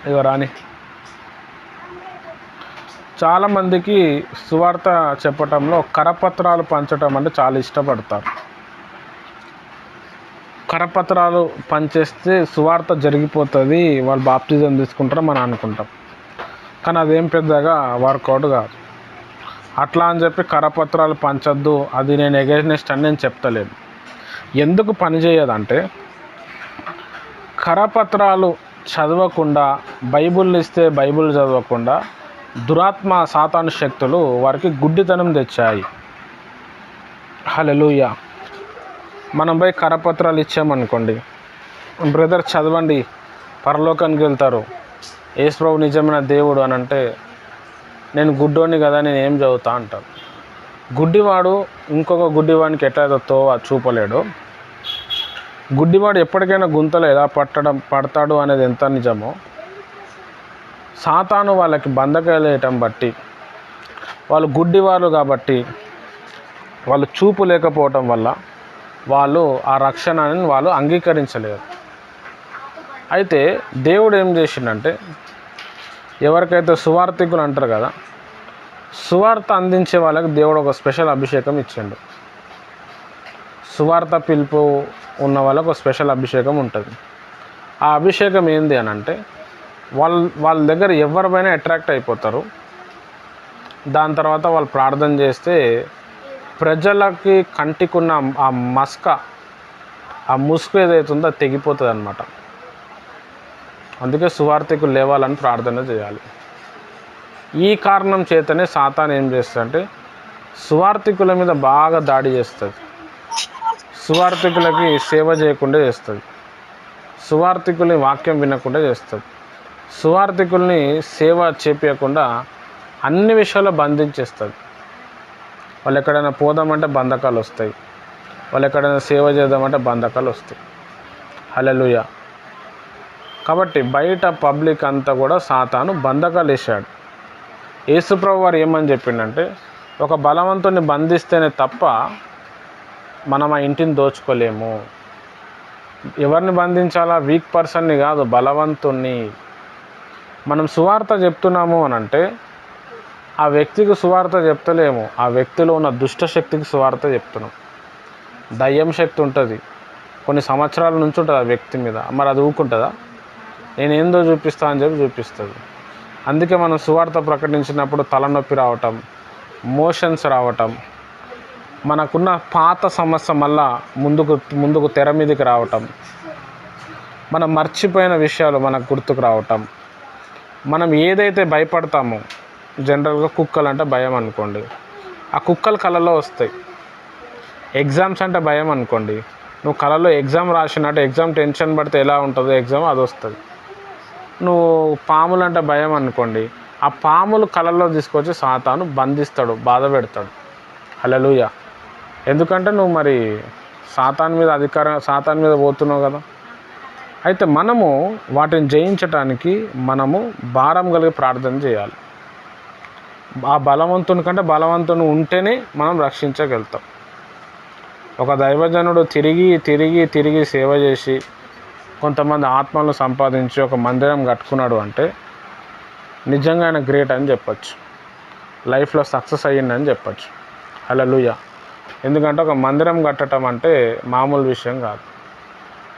ఇగో రాని చాలామందికి సువార్త చెప్పటంలో కరపత్రాలు పంచటం అంటే చాలా ఇష్టపడతారు. కరపత్రాలు పంచేస్తే సువార్త జరిగిపోతుంది, వాళ్ళు బాప్టిజం తీసుకుంటారు మనం అనుకుంటాం. కానీ అదేం పెద్దగా వర్కౌట్ కాదు. అట్లా అని చెప్పి కరపత్రాలు పంచొద్దు, అది నేను ఎగెన్స్ట్ అని నేను చెప్తలేను. ఎందుకు పనిచేయదంటే కరపత్రాలు చదవకుండా, బైబుల్ ఇస్తే బైబుల్ చదవకుండా దురాత్మ సాతాను శక్తులు వారికి గుడ్డితనం తెచ్చాయి. హల్లెలూయా. మనం పోయి కరపత్రాలు ఇచ్చామనుకోండి, బ్రదర్ చదవండి పరలోకానికి వెళ్తారు, యేసు ప్రభువు నిజమైన దేవుడు అని అంటే, నేను గుడ్డోని కదా నేను ఏం చదువుతా అంటారు. గుడ్డివాడు ఇంకొక గుడ్డివాడికి ఎట్లయితే తోవ చూపలేడు, గుడ్డివాడు ఎప్పటికైనా గుంతలో ఎలా పడతాడు అనేది ఎంత నిజమో, సాతాను వాళ్ళకి బంధకాలేయటం బట్టి, వాళ్ళు గుడ్డివారు కాబట్టి వాళ్ళు చూపు లేకపోవటం వల్ల వాళ్ళు ఆ రక్షణని వాళ్ళు అంగీకరించలేరు. అయితే దేవుడు ఏం చేసిండంటే, ఎవరికైతే సువార్థికులు అంటారు కదా, సువార్త అందించే వాళ్ళకి దేవుడు ఒక స్పెషల్ అభిషేకం ఇచ్చిండు. సువార్త పిలుపు ఉన్న వాళ్ళకు ఒక స్పెషల్ అభిషేకం ఉంటుంది. ఆ అభిషేకం ఏంది అని అంటే వాళ్ళ దగ్గర ఎవరిపైనా అట్రాక్ట్ అయిపోతారు. దాని తర్వాత వాళ్ళు ప్రార్థన చేస్తే ప్రజలకి కంటికున్న ఆ ఆ ముసుగు ఏదైతుందో అది తెగిపోతుంది అన్నమాట. అందుకే సువార్థికులు లేవాలని ప్రార్థన చేయాలి. ఈ కారణం చేతనే సాతాను ఏం చేస్తుందంటే సువార్థికుల మీద బాగా దాడి చేస్తుంది, సువార్థికులకి సేవ చేయకుండా చేస్తుంది, సువార్థికుల్ని వాక్యం వినకుండా చేస్తుంది, సువార్థికుల్ని సేవ చేపించకుండా అన్ని విషయాల్లో బంధించేస్తుంది. వాళ్ళు ఎక్కడైనా పోదామంటే బంధకాలు వస్తాయి, వాళ్ళు ఎక్కడైనా సేవ చేద్దామంటే బంధకాలు వస్తాయి. హల్లెలూయా. కాబట్టి బయట పబ్లిక్ అంతా కూడా సాతాను బంధకాలు వేసాడు. యేసుప్రభు వారు ఏమని చెప్పిండంటే, ఒక బలవంతుని బంధిస్తేనే తప్ప మనం ఆ ఇంటిని దోచుకోలేము. ఎవరిని బంధించాలా? వీక్ పర్సన్ని కాదు, బలవంతుణ్ణి. మనం సువార్త చెప్తున్నాము అని అంటే ఆ వ్యక్తికి సువార్త చెప్తలేము, ఆ వ్యక్తిలో ఉన్న దుష్ట శక్తికి సువార్త చెప్తున్నాం. దయ్యం శక్తి ఉంటుంది, కొన్ని సంవత్సరాల నుంచి ఉంటుంది ఆ వ్యక్తి మీద, మరి అది ఊకుంటుందా? నేనేందో చూపిస్తా అని చెప్పి చూపిస్తుంది. అందుకే మనం సువార్త ప్రకటించినప్పుడు తలనొప్పి రావటం, మోషన్స్ రావటం, మనకున్న పాత సమస్య మళ్ళా ముందుకు తెర మీదకి రావటం, మనం మర్చిపోయిన విషయాలు మనకు గుర్తుకు రావటం, మనం ఏదైతే భయపడతామో, జనరల్గా కుక్కలు అంటే భయం అనుకోండి, ఆ కుక్కలు కళలో వస్తాయి. ఎగ్జామ్స్ అంటే భయం అనుకోండి, నువ్వు కళలో ఎగ్జామ్ రాసినట్టు ఎగ్జామ్ టెన్షన్ పడితే ఎలా ఉంటుందో ఎగ్జామ్ అది వస్తుంది. నువ్వు పాములు అంటే భయం అనుకోండి, ఆ పాములు కళల్లో తీసుకొచ్చి సాతాను బంధిస్తాడు, బాధ పెడతాడు. హల్లెలూయా. ఎందుకంటే నువ్వు మరి సాతాన్ మీద పోతున్నావు కదా. అయితే మనము వాటిని జయించటానికి మనము భారం కలిగి ప్రార్థన చేయాలి. ఆ బలవంతుని కంటే బలవంతుని ఉంటేనే మనం రక్షించగలుగుతాం. ఒక దైవజనుడు తిరిగి తిరిగి తిరిగి సేవ చేసి కొంతమంది ఆత్మలను సంపాదించి ఒక మందిరం కట్టుకున్నాడు అంటే నిజంగా ఆయన గ్రేట్ అని చెప్పచ్చు. లైఫ్లో సక్సెస్ అయ్యిందని చెప్పచ్చు. హల్లెలూయా. ఎందుకంటే ఒక మందిరం కట్టడం అంటే మామూలు విషయం కాదు.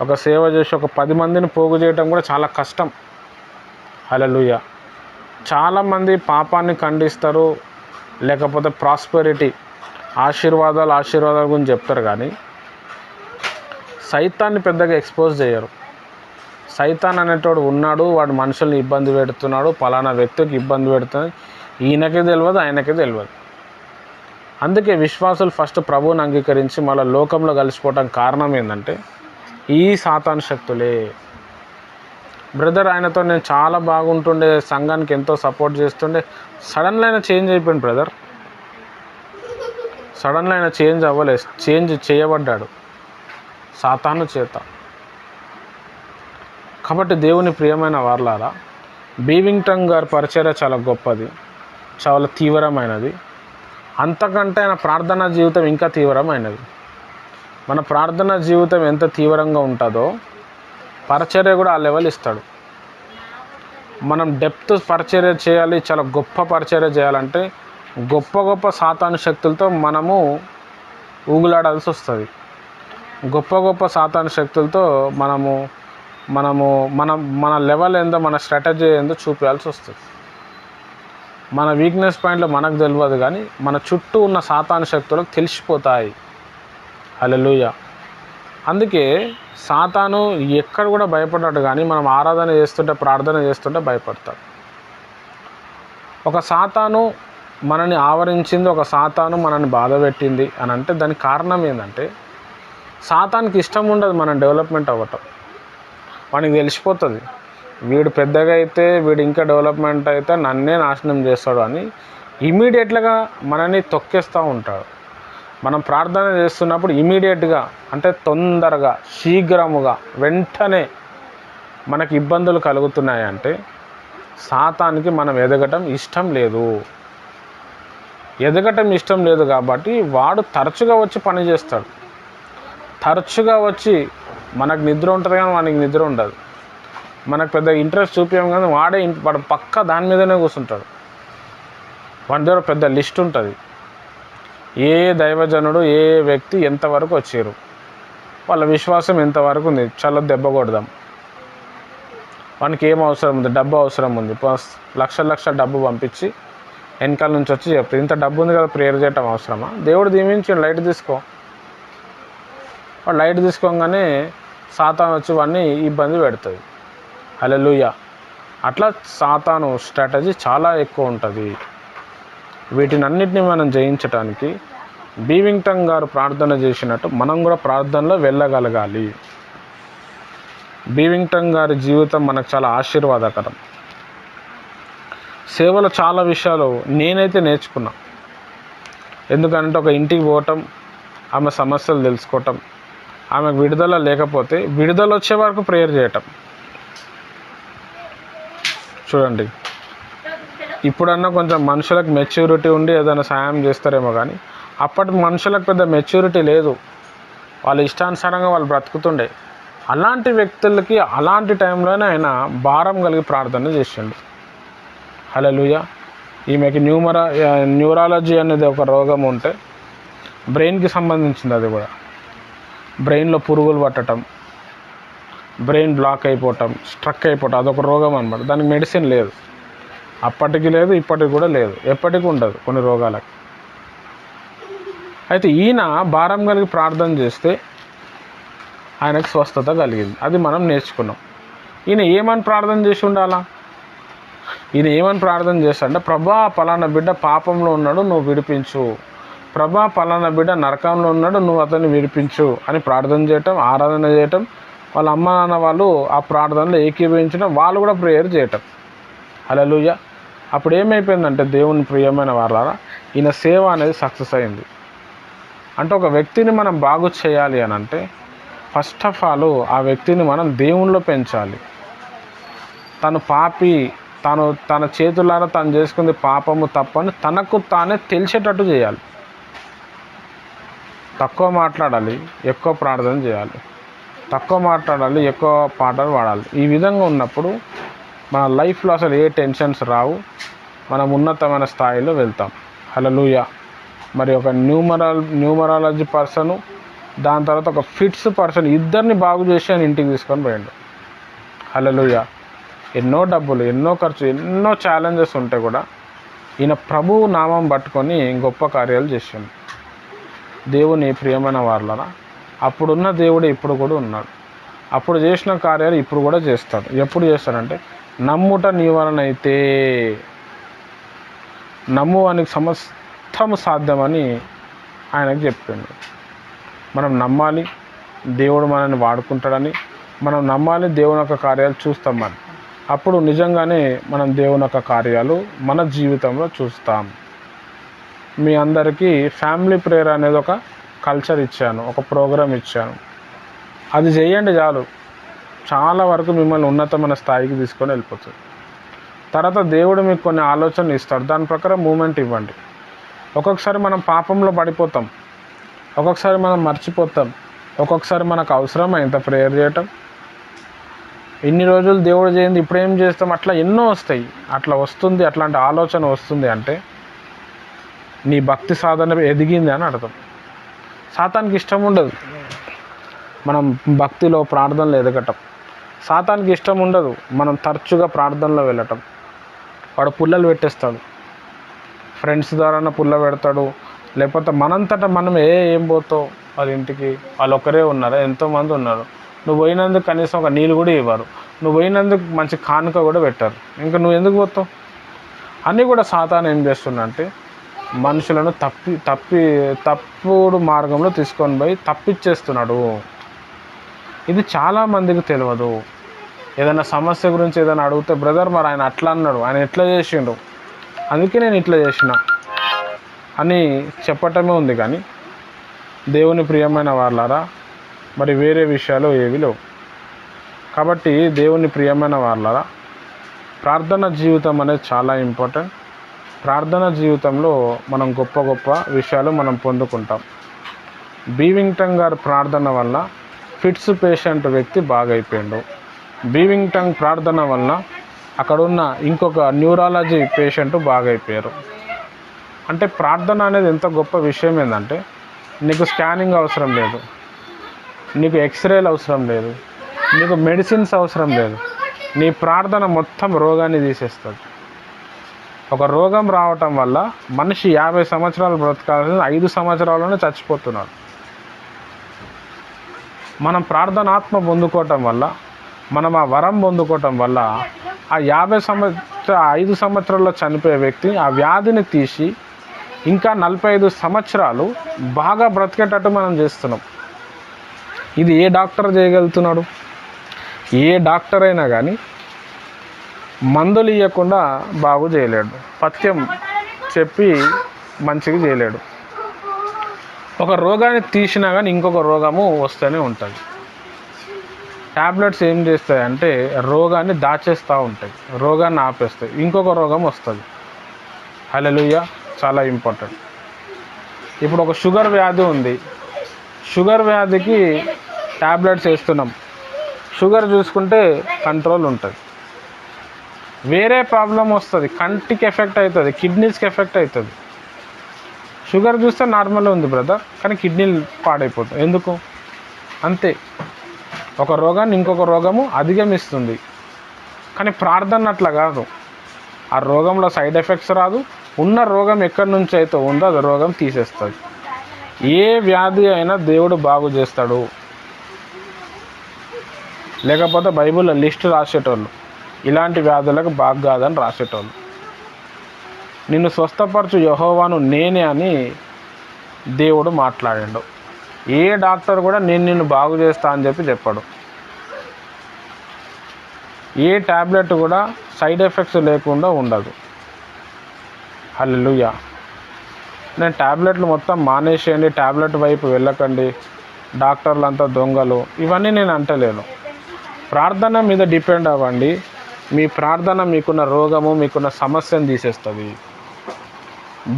ఒక సేవ చేసి ఒక 10 మందిని పోగు చేయడం కూడా చాలా కష్టం. హల్లెలూయా. చాలామంది పాపాన్ని ఖండిస్తారు, లేకపోతే ప్రాస్పెరిటీ ఆశీర్వాదాల గురించి చెప్తారు, కానీ సైతాన్ని పెద్దగా ఎక్స్పోజ్ చేయరు. సైతాన్ అనేటోడు ఉన్నాడు, వాడు మనుషుల్ని ఇబ్బంది పెడుతున్నాడు, పలానా వ్యక్తికి ఇబ్బంది పెడుతున్నాడు, ఈయనకే తెలియదు, ఆయనకే తెలియదు. అందుకే విశ్వాసులు ఫస్ట్ ప్రభువుని అంగీకరించి మళ్ళీ లోకంలో కలిసిపోవడానికి కారణం ఏంటంటే ఈ సాతాను శక్తులే. బ్రదర్, ఆయనతో నేను చాలా బాగుంటుండే, సంఘానికి ఎంతో సపోర్ట్ చేస్తుండే, సడన్గా ఆయన చేంజ్ అయిపోయింది బ్రదర్. సడన్గా ఆయన చేంజ్ అవ్వలేదు, చేంజ్ చేయబడ్డాడు సాతాను చేత. కాబట్టి దేవుని ప్రియమైన వారలారా, బీవింగ్టన్ గారి పరిచర్య చాలా గొప్పది, చాలా తీవ్రమైనది. అంతకంటే ఆయన ప్రార్థనా జీవితం ఇంకా తీవ్రమైనది. మన ప్రార్థనా జీవితం ఎంత తీవ్రంగా ఉంటుందో పరిచర్య కూడా ఆ లెవెల్ ఇస్తాడు. మనం డెప్త్ పరిచర్య చేయాలి, చాలా గొప్ప పరిచర్య చేయాలంటే గొప్ప గొప్ప సాతాను శక్తులతో మనము ఊగులాడాల్సి వస్తుంది. గొప్ప గొప్ప సాతాను శక్తులతో మన లెవెల్ ఏందో, మన స్ట్రాటజీ ఏందో చూపించాల్సి వస్తుంది. మన వీక్నెస్ పాయింట్లో మనకు తెలియదు, కానీ మన చుట్టూ ఉన్న సాతాను శక్తులకు తెలిసిపోతాయి. హల్లెలూయా. అందుకే సాతాను ఎక్కడ కూడా భయపడ్డాడు, కానీ మనం ఆరాధన చేస్తుంటే, ప్రార్థన చేస్తుంటే భయపడతాడు. ఒక సాతాను మనని ఆవరించింది, ఒక సాతాను మనని బాధ పెట్టింది అని అంటే దానికి కారణం ఏంటంటే సాతానికి ఇష్టం ఉండదు మనం డెవలప్మెంట్ అవ్వటం. వానికి తెలిసిపోతుంది, వీడు పెద్దగా అయితే, వీడు ఇంకా డెవలప్మెంట్ అయితే నన్నే నాశనం చేస్తాడు అని ఇమీడియట్గా మనని తొక్కేస్తూ ఉంటాడు. మనం ప్రార్థన చేస్తున్నప్పుడు ఇమీడియట్గా, అంటే తొందరగా, శీఘ్రముగా, వెంటనే మనకి ఇబ్బందులు కలుగుతున్నాయంటే సాతానికి మనం ఎదగటం ఇష్టం లేదు. ఎదగటం ఇష్టం లేదు కాబట్టి వాడు తరచుగా వచ్చి పని చేస్తాడు. తరచుగా వచ్చి మనకు నిద్ర ఉంటుంది కానీ వానికి నిద్ర ఉండదు. మనకు పెద్ద ఇంట్రెస్ట్ చూపించాం కానీ వాడు పక్క దాని మీదనే కూర్చుంటాడు. వాడి దగ్గర పెద్ద లిస్ట్ ఉంటుంది. ఏ దైవజనుడు, ఏ వ్యక్తి ఎంతవరకు వచ్చారు, వాళ్ళ విశ్వాసం ఎంతవరకు ఉంది, చాలా దెబ్బ కొడదాం. వానికి ఏం అవసరం ఉంది, డబ్బు అవసరం ఉంది, లక్ష డబ్బు పంపించి వెనకాల నుంచి వచ్చి చెప్తే ఇంత డబ్బు ఉంది కదా, ప్రేయర్ చేయటం అవసరమా? దేవుడు దీవించి లైట్ తీసుకో. వాడు లైట్ తీసుకోగానే సాతాను వచ్చి వాడిని ఇబ్బంది పెడుతుంది. హల్లెలూయా. అట్లా సాతాను స్ట్రాటజీ చాలా ఎక్కువ ఉంటుంది. వీటినన్నిటిని మనం జయించడానికి బీవింగ్టన్ గారు ప్రార్థన చేసినట్టు మనం కూడా ప్రార్థనలో వెళ్ళగలగాలి. బీవింగ్టన్ గారి జీవితం మనకు చాలా ఆశీర్వాదకరం. సేవలో చాలా విషయాలు నేనైతే నేర్చుకున్నా. ఎందుకంటే ఒక ఇంటికి పోవటం, ఆమె సమస్యలు తెలుసుకోవటం, ఆమెకు విడుదల లేకపోతే విడుదల వచ్చే వరకు ప్రేయర్ చేయటం. చూడండి, ఇప్పుడన్నా కొంచెం మనుషులకు మెచ్యూరిటీ ఉండి ఏదైనా సాయం చేస్తారేమో, కానీ అప్పటి మనుషులకు పెద్ద మెచ్యూరిటీ లేదు. వాళ్ళ ఇష్టానుసారంగా వాళ్ళు బ్రతుకుతుండే. అలాంటి వ్యక్తులకి అలాంటి టైంలోనే ఆయన భారం కలిగి ప్రార్థన చేసిండు. హల్లెలూయా. ఈమెకి న్యూరాలజీ అనేది ఒక రోగం ఉంటే, బ్రెయిన్కి సంబంధించింది. అది కూడా బ్రెయిన్లో పురుగులు పట్టడం, బ్రెయిన్ బ్లాక్ అయిపోవటం, స్ట్రక్ అయిపోవటం, అదొక రోగం అన్నమాట. దానికి మెడిసిన్ లేదు, అప్పటికి లేదు, ఇప్పటికి కూడా లేదు, ఎప్పటికీ ఉండదు కొన్ని రోగాలకు. అయితే ఈయన భారం కలిగి ప్రార్థన చేస్తే ఆయనకు స్వస్థత కలిగింది. అది మనం నేర్చుకున్నాం. ఈయన ఏమని ప్రార్థన చేసి ఉండాలా? ఈయన ఏమని ప్రార్థన చేస్తాడంటే, ప్రభా పలానా బిడ్డ పాపంలో ఉన్నాడు, నువ్వు విడిపించు. ప్రభా పలానా బిడ్డ నరకంలో ఉన్నాడు, నువ్వు అతన్ని విడిపించు అని ప్రార్థన చేయటం, ఆరాధన చేయటం. వాళ్ళ అమ్మ నాన్న వాళ్ళు ఆ ప్రార్థనలో ఏకీభవించడం, వాళ్ళు కూడా ప్రేయర్ చేయటం. హల్లెలూయా. అప్పుడు ఏమైపోయిందంటే, దేవుని ప్రియమైన వారలారా, ఈయన సేవ అనేది సక్సెస్ అయింది. అంటే ఒక వ్యక్తిని మనం బాగు చేయాలి అని అంటే ఫస్ట్ ఆఫ్ ఆల్ ఆ వ్యక్తిని మనం దేవునిలో పెంచాలి. తను పాపి, తన చేతులారా తను చేసుకుంది పాపము తప్పని తనకు తానే తెలిసేటట్టు చేయాలి. తక్కువ మాట్లాడాలి, ఎక్కువ ప్రార్థన చేయాలి. తక్కువ మాట్లాడాలి, ఎక్కువ పాటలు పాడాలి. ఈ విధంగా ఉన్నప్పుడు మన లైఫ్లో అసలు ఏ టెన్షన్స్ రావు, మనం ఉన్నతమైన స్థాయిలో వెళ్తాం. హల్లెలూయా. మరి ఒక న్యూమరాలజీ పర్సను, దాని తర్వాత ఒక ఫిట్స్ పర్సన్, ఇద్దరిని బాగు చేసి ఆయన ఇంటికి తీసుకొని పోయిండు. హల్లెలూయా. ఎన్నో డబ్బులు, ఎన్నో ఖర్చు, ఎన్నో ఛాలెంజెస్ ఉంటే కూడా ఈయన ప్రభువు నామం పట్టుకొని గొప్ప కార్యాలు చేసిండు. దేవుని ప్రియమైన వాళ్ళరా, అప్పుడున్న దేవుడే ఇప్పుడు కూడా ఉన్నాడు. అప్పుడు చేసిన కార్యాలు ఇప్పుడు కూడా చేస్తాడు. ఎప్పుడు చేస్తాడంటే, నమ్ముట నీ వలన అయితే, నమ్మువానికి సమస్తము సాధ్యమని ఆయనకు చెప్పిండు. మనం నమ్మాలి, దేవుడు మనల్ని వాడుకుంటాడని. మనం నమ్మాలి, దేవుని యొక్క కార్యాలు చూస్తామని. అప్పుడు నిజంగానే మనం దేవుని యొక్క కార్యాలు మన జీవితంలో చూస్తాం. మీ అందరికీ ఫ్యామిలీ ప్రేయర్ అనేది ఒక కల్చర్ ఇచ్చాను, ఒక ప్రోగ్రాం ఇచ్చాను. అది చేయండి చాలు, చాలా వరకు మిమ్మల్ని ఉన్నతమైన స్థాయికి తీసుకొని వెళ్ళిపోతుంది. తర్వాత దేవుడు మీకు కొన్ని ఆలోచనలు ఇస్తాడు, దాని ప్రకారం మూమెంట్ ఇవ్వండి. ఒక్కొక్కసారి మనం పాపంలో పడిపోతాం, ఒక్కొక్కసారి మనం మర్చిపోతాం, ఒక్కొక్కసారి మనకు అవసరమా ఇంత ప్రేయర్ చేయటం? ఇన్ని రోజులు దేవుడు చేయండి, ఇప్పుడు ఏం చేస్తాం? అట్లా ఎన్నో వస్తాయి. అట్లా వస్తుంది, అట్లాంటి ఆలోచన వస్తుంది అంటే నీ భక్తి సాధన ఎదిగింది అని అర్థం. సాతానికి ఇష్టం ఉండదు మనం భక్తిలో ప్రార్థనలో ఎదగటం. సాతానికి ఇష్టం ఉండదు మనం తరచుగా ప్రార్థనలో వెళ్ళటం. వాడు పుల్లలు పెట్టేస్తాడు, ఫ్రెండ్స్ ద్వారా పుల్ల పెడతాడు, లేకపోతే మనంతటా మనం ఏం పోతావు వాళ్ళ ఇంటికి, వాళ్ళు ఒకరే ఉన్నారా? ఎంతోమంది ఉన్నారు. నువ్వు పోయినందుకు కనీసం ఒక నీళ్ళు కూడా ఇవ్వరు, నువ్వు పోయినందుకు మంచి కానుక కూడా పెట్టారు, ఇంకా నువ్వు ఎందుకు పోతావు? అన్నీ కూడా సాతాను ఏం చేస్తుందంటే మనుషులను తప్పుడు మార్గంలో తీసుకొని పోయి తప్పిచ్చేస్తున్నాడు. ఇది చాలామందికి తెలియదు. ఏదైనా సమస్య గురించి ఏదైనా అడిగితే, బ్రదర్ మరి ఆయన అట్లా అన్నాడు, ఆయన ఎట్లా చేసిండు, అందుకే నేను ఇట్లా చేసిన అని చెప్పటమే ఉంది. కానీ దేవుని ప్రియమైన వాళ్ళారా, మరి వేరే విషయాలు ఏవి లేవు. కాబట్టి దేవుని ప్రియమైన వాళ్ళారా, ప్రార్థన జీవితం అనేది చాలా ఇంపార్టెంట్. ప్రార్థన జీవితంలో మనం గొప్ప గొప్ప విషయాలు మనం పొందుకుంటాం. బీవింగ్టన్ గారి ప్రార్థన వల్ల ఫిట్స్ పేషెంట్ వ్యక్తి బాగైపోయాడు. బీవింగ్టన్ ప్రార్థన వల్ల అక్కడున్న ఇంకొక న్యూరాలజీ పేషెంట్ బాగైపోయారు. అంటే ప్రార్థన అనేది ఎంత గొప్ప విషయం ఏంటంటే, నీకు స్కానింగ్ అవసరం లేదు, నీకు ఎక్స్రేలు అవసరం లేదు, నీకు మెడిసిన్స్ అవసరం లేదు. నీ ప్రార్థన మొత్తం రోగాన్ని తీసేస్తుంది. ఒక రోగం రావటం వల్ల మనిషి 50 సంవత్సరాలు బ్రతకాల్సిన 5 సంవత్సరాల్లోనే చచ్చిపోతున్నాడు. మనం ప్రార్థనాత్మ పొందుకోవటం వల్ల, మనం ఆ వరం పొందుకోవటం వల్ల ఆ 5 సంవత్సరాల్లో చనిపోయే వ్యక్తి ఆ వ్యాధిని తీసి ఇంకా 45 సంవత్సరాలు బాగా బ్రతికేటట్టు మనం చేస్తున్నాం. ఇది ఏ డాక్టర్ చేయగలుగుతున్నాడు? ఏ డాక్టర్ అయినా కానీ మందులు ఇవ్వకుండా బాగు చేయలేడు, పథ్యం చెప్పి మంచిగా చేయలేడు. ఒక రోగాన్ని తీసినా కానీ ఇంకొక రోగము వస్తూనే ఉంటుంది. ట్యాబ్లెట్స్ ఏం చేస్తాయంటే రోగాన్ని దాచేస్తూ ఉంటాయి, రోగాన్ని ఆపేస్తాయి, ఇంకొక రోగం వస్తుంది. హల్లెలూయా. చాలా ఇంపార్టెంట్. ఇప్పుడు ఒక షుగర్ వ్యాధి ఉంది, షుగర్ వ్యాధికి ట్యాబ్లెట్స్ వేస్తున్నాం, షుగర్ చూసుకుంటే కంట్రోల్ ఉంటుంది. వేరే ప్రాబ్లం వస్తుంది, కంటికి ఎఫెక్ట్ అవుతుంది, కిడ్నీస్కి ఎఫెక్ట్ అవుతుంది. షుగర్ చూస్తే నార్మల్గా ఉంది బ్రదర్, కానీ కిడ్నీలు పాడైపోతుంది. ఎందుకు? అంతే. ఒక రోగాన్ని ఇంకొక రోగము అధిగమిస్తుంది. కానీ ప్రార్థన అట్లా కాదు. ఆ రోగంలో సైడ్ ఎఫెక్ట్స్ రాదు, ఉన్న రోగం ఎక్కడి నుంచి అయితే ఉందో అది రోగం తీసేస్తుంది. ఏ వ్యాధి అయినా దేవుడు బాగు చేస్తాడు. లేకపోతే బైబిల్లో లిస్ట్ రాసేటోళ్ళు ఇలాంటి వ్యాధులకు బాగు కాదని రాసేటోళ్ళు. నిన్ను స్వస్థపరచు యెహోవాను నేనే అని దేవుడు మాట్లాడాడు. ఏ డాక్టర్ కూడా నిన్ను బాగు చేస్తా అని చెప్పాడు. ఏ ట్యాబ్లెట్ కూడా సైడ్ ఎఫెక్ట్స్ లేకుండా ఉండదు. హల్లెలూయా. నేను ట్యాబ్లెట్లు మొత్తం మానేసేయండి, ట్యాబ్లెట్ వైపు వెళ్ళకండి, డాక్టర్లు అంతా దొంగలు, ఇవన్నీ నేను అంటలేను. ప్రార్థన మీద డిపెండ్ అవ్వండి. మీ ప్రార్థన మీకున్న రోగము, మీకున్న సమస్యను తీసేస్తుంది.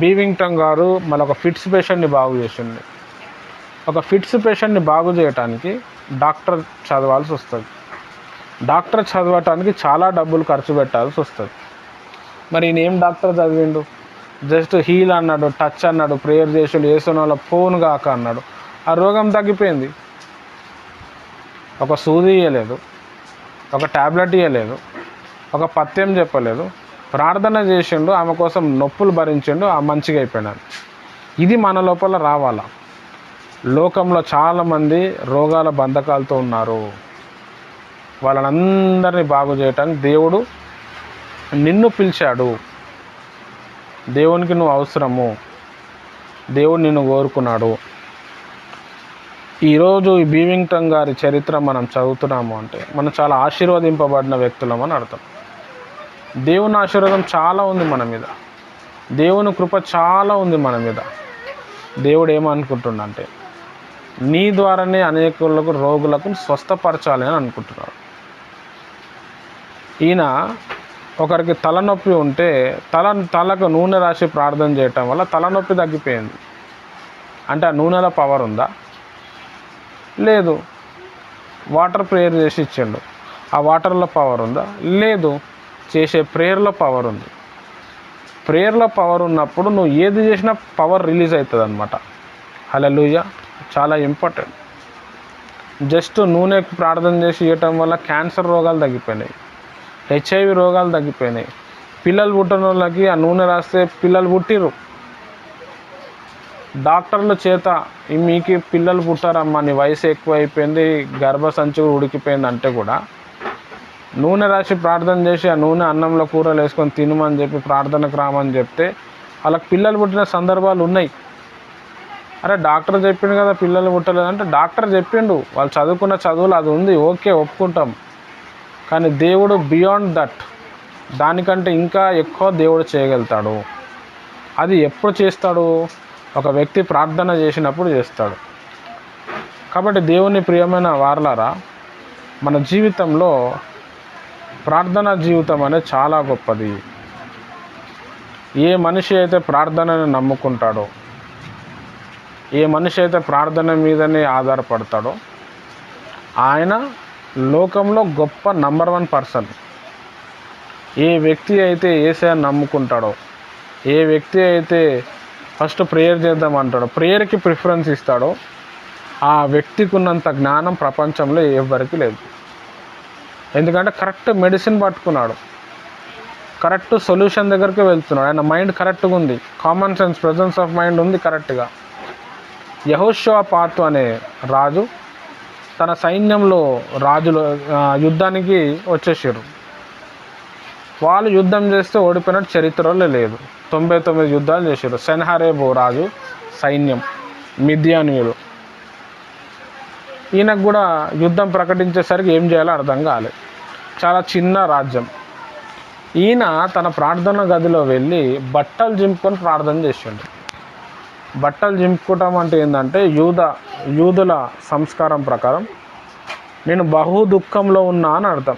బీవింగ్టన్ గారు మళ్ళీ ఒక ఫిట్స్ పేషెంట్ని బాగు చేసింది. ఒక ఫిట్స్ పేషెంట్ని బాగు చేయడానికి డాక్టర్ చదవాల్సి వస్తుంది. డాక్టర్ చదవటానికి చాలా డబ్బులు ఖర్చు పెట్టాల్సి వస్తుంది. మరి ఈయన ఏం డాక్టర్ చదివిండు? జస్ట్ హీల్ అన్నాడు, టచ్ అన్నాడు, ప్రేయర్ చేసాడు, వేసిన వాళ్ళ ఫోన్ కాక అన్నాడు. ఆ రోగం తగ్గిపోయింది. ఒక సూది ఇవ్వలేదు, ఒక ట్యాబ్లెట్ ఇవ్వలేదు, ఒక పథ్యం చెప్పలేదు, ప్రార్థన చేసిండు, ఆమె కోసం నొప్పులు భరించిండు, ఆ మంచిగా అయిపోయినాడు. ఇది మన లోపల రావాలా. లోకంలో చాలామంది రోగాల బంధకాలతో ఉన్నారు. వాళ్ళనందరినీ బాగు చేయటానికి దేవుడు నిన్ను పిలిచాడు. దేవునికి నువ్వు అవసరము. దేవుడు నిన్ను కోరుకున్నాడు. ఈరోజు ఈ బీవింగ్టన్ గారి చరిత్ర మనం చదువుతున్నాము అంటే మనం చాలా ఆశీర్వదింపబడిన వ్యక్తులమని అర్థం. దేవుని ఆశీర్వాదం చాలా ఉంది మన మీద. దేవుని కృప చాలా ఉంది మన మీద. దేవుడు ఏమనుకుంటుండంటే నీ ద్వారానే అనేకులకు రోగులకు స్వస్థపరచాలి అని అనుకుంటున్నాడు. ఈయన ఒకరికి తలనొప్పి ఉంటే తలకు నూనె రాసి ప్రార్థన చేయటం వల్ల తలనొప్పి తగ్గిపోయింది. అంటే ఆ నూనెలో పవర్ ఉందా? లేదు. వాటర్ ప్రేయర్ చేసి ఇచ్చిండు, ఆ వాటర్లో పవర్ ఉందా? లేదు. చేసే ప్రేయర్లో పవర్ ఉంది. ప్రేయర్లో పవర్ ఉన్నప్పుడు నువ్వు ఏది చేసినా పవర్ రిలీజ్ అవుతుంది అన్నమాట. హల్లెలూయా. చాలా ఇంపార్టెంట్. జస్ట్ నూనె ప్రార్థన చేసి ఇవ్వటం వల్ల క్యాన్సర్ రోగాలు తగ్గిపోయినాయి, HIV రోగాలు తగ్గిపోయినాయి. పిల్లలు పుట్టిన వాళ్ళకి ఆ నూనె రాస్తే పిల్లలు పుట్టిరు. డాక్టర్ల చేత మీకు పిల్లలు పుట్టారమ్మా, నీ వయసు ఎక్కువ అయిపోయింది, గర్భసంచి ఉడికిపోయింది అంటే కూడా నూనె రాసి ప్రార్థన చేసి ఆ నూనె అన్నంలో కూరలు వేసుకొని తినమని చెప్పి ప్రార్థనకు రామని చెప్తే వాళ్ళకి పిల్లలు పుట్టిన సందర్భాలు ఉన్నాయి. అరే డాక్టర్ చెప్పిండు కదా పిల్లలు పుట్టలేదు అంటే డాక్టర్ చెప్పిండు, వాళ్ళు చదువుకున్న చదువులు అది ఉంది, ఓకే ఒప్పుకుంటాం. కానీ దేవుడు బియాండ్ దట్, దానికంటే ఇంకా ఎక్కువ దేవుడు చేయగలుగుతాడు. అది ఎప్పుడు చేస్తాడు? ఒక వ్యక్తి ప్రార్థన చేసినప్పుడు చేస్తాడు. కాబట్టి దేవుని ప్రియమైన వారలారా, మన జీవితంలో ప్రార్థనా జీవితం అనేది చాలా గొప్పది. ఏ మనిషి అయితే ప్రార్థనని నమ్ముకుంటాడో, ఏ మనిషి అయితే ప్రార్థన మీదనే ఆధారపడతాడో ఆయన లోకంలో గొప్ప నంబర్ 1 పర్సన్. ఏ వ్యక్తి అయితే యేసయ్యను నమ్ముకుంటాడో, ఏ వ్యక్తి అయితే ఫస్ట్ ప్రేయర్ చేద్దామంటాడో, ప్రేయర్కి ప్రిఫరెన్స్ ఇస్తాడో ఆ వ్యక్తికి ఉన్నంత జ్ఞానం ప్రపంచంలో ఎవరికి లేదు. ఎందుకంటే కరెక్ట్ మెడిసిన్ పట్టుకున్నాడు, కరెక్ట్ సొల్యూషన్ దగ్గరికి వెళ్తున్నాడు. ఆయన మైండ్ కరెక్ట్గా ఉంది, common sense, presence of mind ఉంది కరెక్ట్గా. యెహోషువపాతు అనే రాజు తన సైన్యంలో రాజులు యుద్ధానికి వచ్చేసారు. వాళ్ళు యుద్ధం చేస్తే ఓడిపోయినట్టు చరిత్రలో లేదు. 99 యుద్ధాలు చేశారు. సెన్హెరీబు రాజు సైన్యం, మిద్యానీయులు. ఈయనకు కూడా యుద్ధం ప్రకటించేసరికి ఏం చేయాలో అర్థం కాలేదు. చాలా చిన్న రాజ్యం. ఈయన తన ప్రార్థన గదిలో వెళ్ళి బట్టలు చింపుకొని ప్రార్థన చేసిండు. బట్టలు చింపుకోవటం అంటే ఏంటంటే యూదుల సంస్కారం ప్రకారం నేను బహు దుఃఖంలో ఉన్నా అని అర్థం,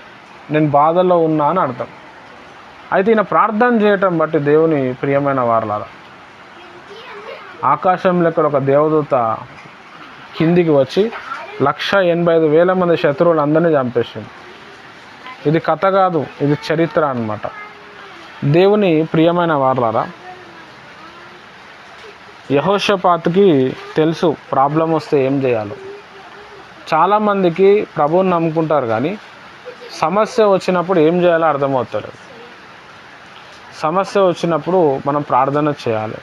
నేను బాధల్లో ఉన్నా అని అర్థం. అయితే ఈయన ప్రార్థన చేయటం బట్టి దేవుని ప్రియమైన వారలారా, ఆకాశంలో ఇక్కడ ఒక దేవదూత కిందికి వచ్చి 185,000 మంది శత్రువులందరినీ చంపేసింది. ఇది కథ కాదు, ఇది చరిత్ర అన్నమాట. దేవుని ప్రియమైన వారలారా, యెహోషాపాతుకి తెలుసు ప్రాబ్లం వస్తే ఏం చేయాలో. చాలామందికి ప్రభువుని నమ్ముకుంటారు కానీ సమస్య వచ్చినప్పుడు ఏం చేయాలో అర్థమవుతారు. సమస్య వచ్చినప్పుడు మనం ప్రార్థన చేయాలి.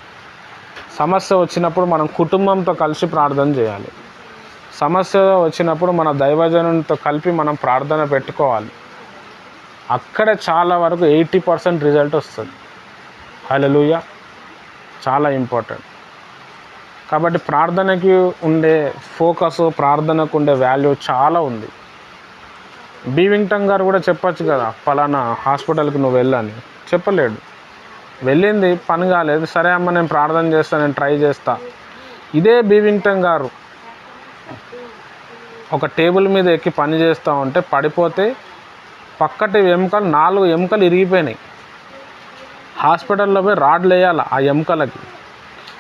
సమస్య వచ్చినప్పుడు మనం కుటుంబంతో కలిసి ప్రార్థన చేయాలి. సమస్య వచ్చినప్పుడు మన దైవజనునితో కలిపి మనం ప్రార్థన పెట్టుకోవాలి. అక్కడే చాలా వరకు 80% రిజల్ట్ వస్తుంది. హల్లెలూయా. చాలా ఇంపార్టెంట్. కాబట్టి ప్రార్థనకి ఉండే ఫోకస్, ప్రార్థనకు ఉండే వాల్యూ చాలా ఉంది. బీవింగ్టన్ గారు కూడా చెప్పచ్చు కదా, ఫలానా హాస్పిటల్కి నువ్వు వెళ్ళని. చెప్పలేడు. వెళ్ళింది, పని కాలేదు, సరే అమ్మ నేను ప్రార్థన చేస్తాను, నేను ట్రై చేస్తా. ఇదే బీవింగ్టన్ గారు ఒక టేబుల్ మీద ఎక్కి పని చేస్తూ ఉంటే పడిపోతే పక్కటి ఎముకలు 4 ఎముకలు ఇరిగిపోయినాయి. హాస్పిటల్లో పోయి రాడ్లు వేయాలి ఆ ఎముకలకి.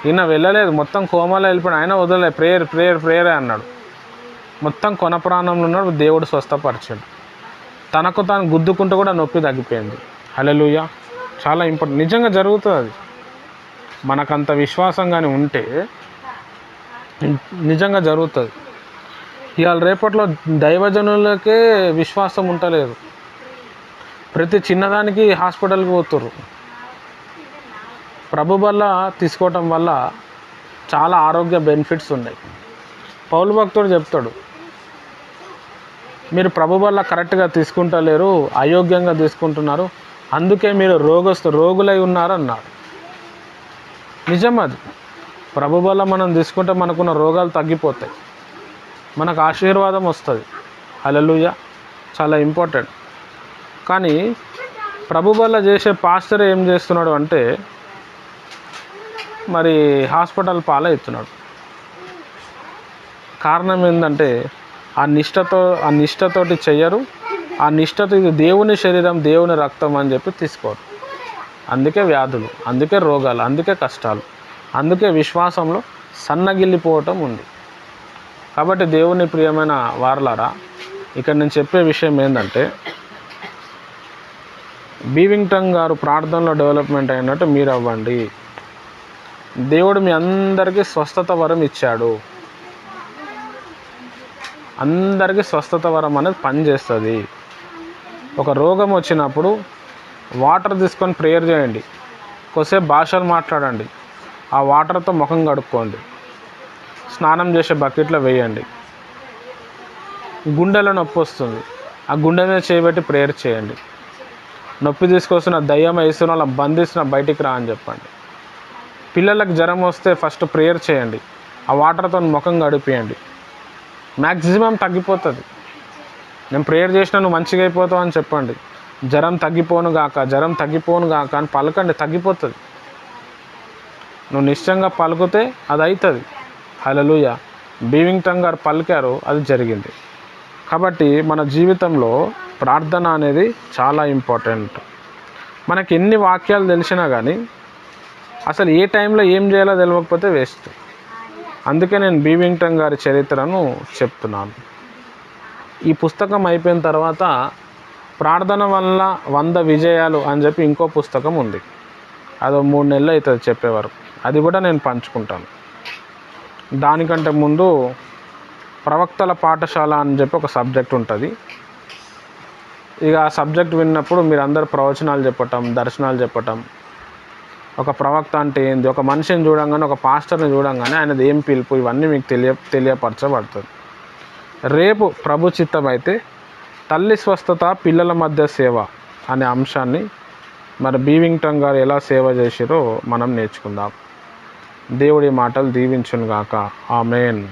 ఈయన వెళ్ళలేదు, మొత్తం కోమాలో వెళ్ళిపోయాడు. ఆయన వదలలే, ప్రేయర్ ప్రేయర్ ప్రేయరే అన్నాడు. మొత్తం కొన ప్రాణంలో ఉన్నాడు, దేవుడు స్వస్థపరిచాడు. తనకు తాను గుద్దుకుంటూ కూడా నొప్పి తగ్గిపోయింది. హల్లెలూయా. చాలా ఇంపార్టెంట్, నిజంగా జరుగుతుంది అది. మనకంత విశ్వాసం కానీ ఉంటే నిజంగా జరుగుతుంది. ఇవాళ రేపట్లో దైవజనులకే విశ్వాసం ఉంటలేదు. ప్రతి చిన్నదానికి హాస్పిటల్కి పోతుర్రు. ప్రభు వల్ల తీసుకోవటం వల్ల చాలా ఆరోగ్య బెనిఫిట్స్ ఉన్నాయి. పౌలు భక్తుడు చెప్తాడు, మీరు ప్రభు వల్ల కరెక్ట్గా తీసుకుంటలేరు, అయోగ్యంగా తీసుకుంటున్నారు, అందుకే మీరు రోగులై ఉన్నారు అన్నాడు. నిజం అది. ప్రభు వల్ల మనం తీసుకుంటే మనకున్న రోగాలు తగ్గిపోతాయి, మనకు ఆశీర్వాదం వస్తుంది. హల్లెలూయా. చాలా ఇంపార్టెంట్. కానీ ప్రభు వల్ల చేసే పాస్టర్ ఏం చేస్తున్నాడు అంటే మరి హాస్పిటల్ పాలవుతున్నాడు. కారణం ఏంటంటే ఆ నిష్టతోటి చెయ్యరు. ఆ నిష్టతో ఇది దేవుని శరీరం, దేవుని రక్తం అని చెప్పి తీసుకోరు. అందుకే వ్యాధులు, అందుకే రోగాలు, అందుకే కష్టాలు, అందుకే విశ్వాసంలో సన్నగిల్లిపోవటం ఉంది. కాబట్టి దేవుని ప్రియమైన వారలారా, ఇక్కడ నేను చెప్పే విషయం ఏంటంటే బీవింగ్టన్ గారు ప్రార్థనలో డెవలప్మెంట్ అయినట్టు మీరు అవ్వండి. దేవుడు మీ అందరికీ స్వస్థత వరం ఇచ్చాడు. అందరికీ స్వస్థత వరం అనేది పనిచేస్తుంది. ఒక రోగం వచ్చినప్పుడు వాటర్ తీసుకొని ప్రేయర్ చేయండి, కొద్దిసేపు భాషలు మాట్లాడండి, ఆ వాటర్తో ముఖం కడుక్కోండి, స్నానం చేసే బకెట్లో వేయండి. గుండెలో నొప్పి వస్తుంది, ఆ గుండె మీద చేయబెట్టి ప్రేయర్ చేయండి. నొప్పి తీసుకొస్తున్న దయ్యం వేస్తున్న వాళ్ళ బంధిస్తున్న బయటికి రా అని చెప్పండి. పిల్లలకు జ్వరం వస్తే ఫస్ట్ ప్రేయర్ చేయండి, ఆ వాటర్తో ముఖం గడిపేయండి, మ్యాక్సిమం తగ్గిపోతుంది. నేను ప్రేయర్ చేసినా నువ్వు మంచిగా అయిపోతావు అని చెప్పండి. జ్వరం తగ్గిపోను గాక అని పలకండి, తగ్గిపోతుంది. నువ్వు నిశ్చయంగా పలుకుతే అది అవుతుంది. హల్లెలూయా. బీవింగ్టన్ గారు పలికారు, అది జరిగింది. కాబట్టి మన జీవితంలో ప్రార్థన అనేది చాలా ఇంపార్టెంట్. మనకి ఎన్ని వాక్యాలు తెలిసినా కానీ అసలు ఏ టైంలో ఏం చేయాలో తెలియకపోతే వేస్ట్. అందుకే నేను బీవింగ్టన్ గారి చరిత్రను చెప్తున్నాను. ఈ పుస్తకం అయిపోయిన తర్వాత ప్రార్థన వల్ల 100 విజయాలు అని చెప్పి ఇంకో పుస్తకం ఉంది. అదో 3 నెలలు అవుతుంది చెప్పేవారు. అది కూడా నేను పంచుకుంటాను. దానికంటే ముందు ప్రవక్తల పాఠశాల అని చెప్పి ఒక సబ్జెక్ట్ ఉంటుంది. ఇక ఆ సబ్జెక్ట్ విన్నప్పుడు మీరు అందరు ప్రవచనాలు చెప్పటం, దర్శనాలు చెప్పటం, ఒక ప్రవక్త అంటే ఏంది, ఒక మనిషిని చూడంగానే, ఒక పాస్టర్ని చూడంగానే ఆయనది ఏం పిలుపు, ఇవన్నీ మీకు తెలియపరచబడుతుంది. రేపు ప్రభు చిత్తం అయితే తల్లి స్వస్థత, పిల్లల మధ్య సేవ అనే అంశాన్ని మరి బీవింగ్టన్ గారు ఎలా సేవ చేసిరో మనం నేర్చుకుందాం. దేవుడి మాటలు దీవించును గాక. ఆమేన్.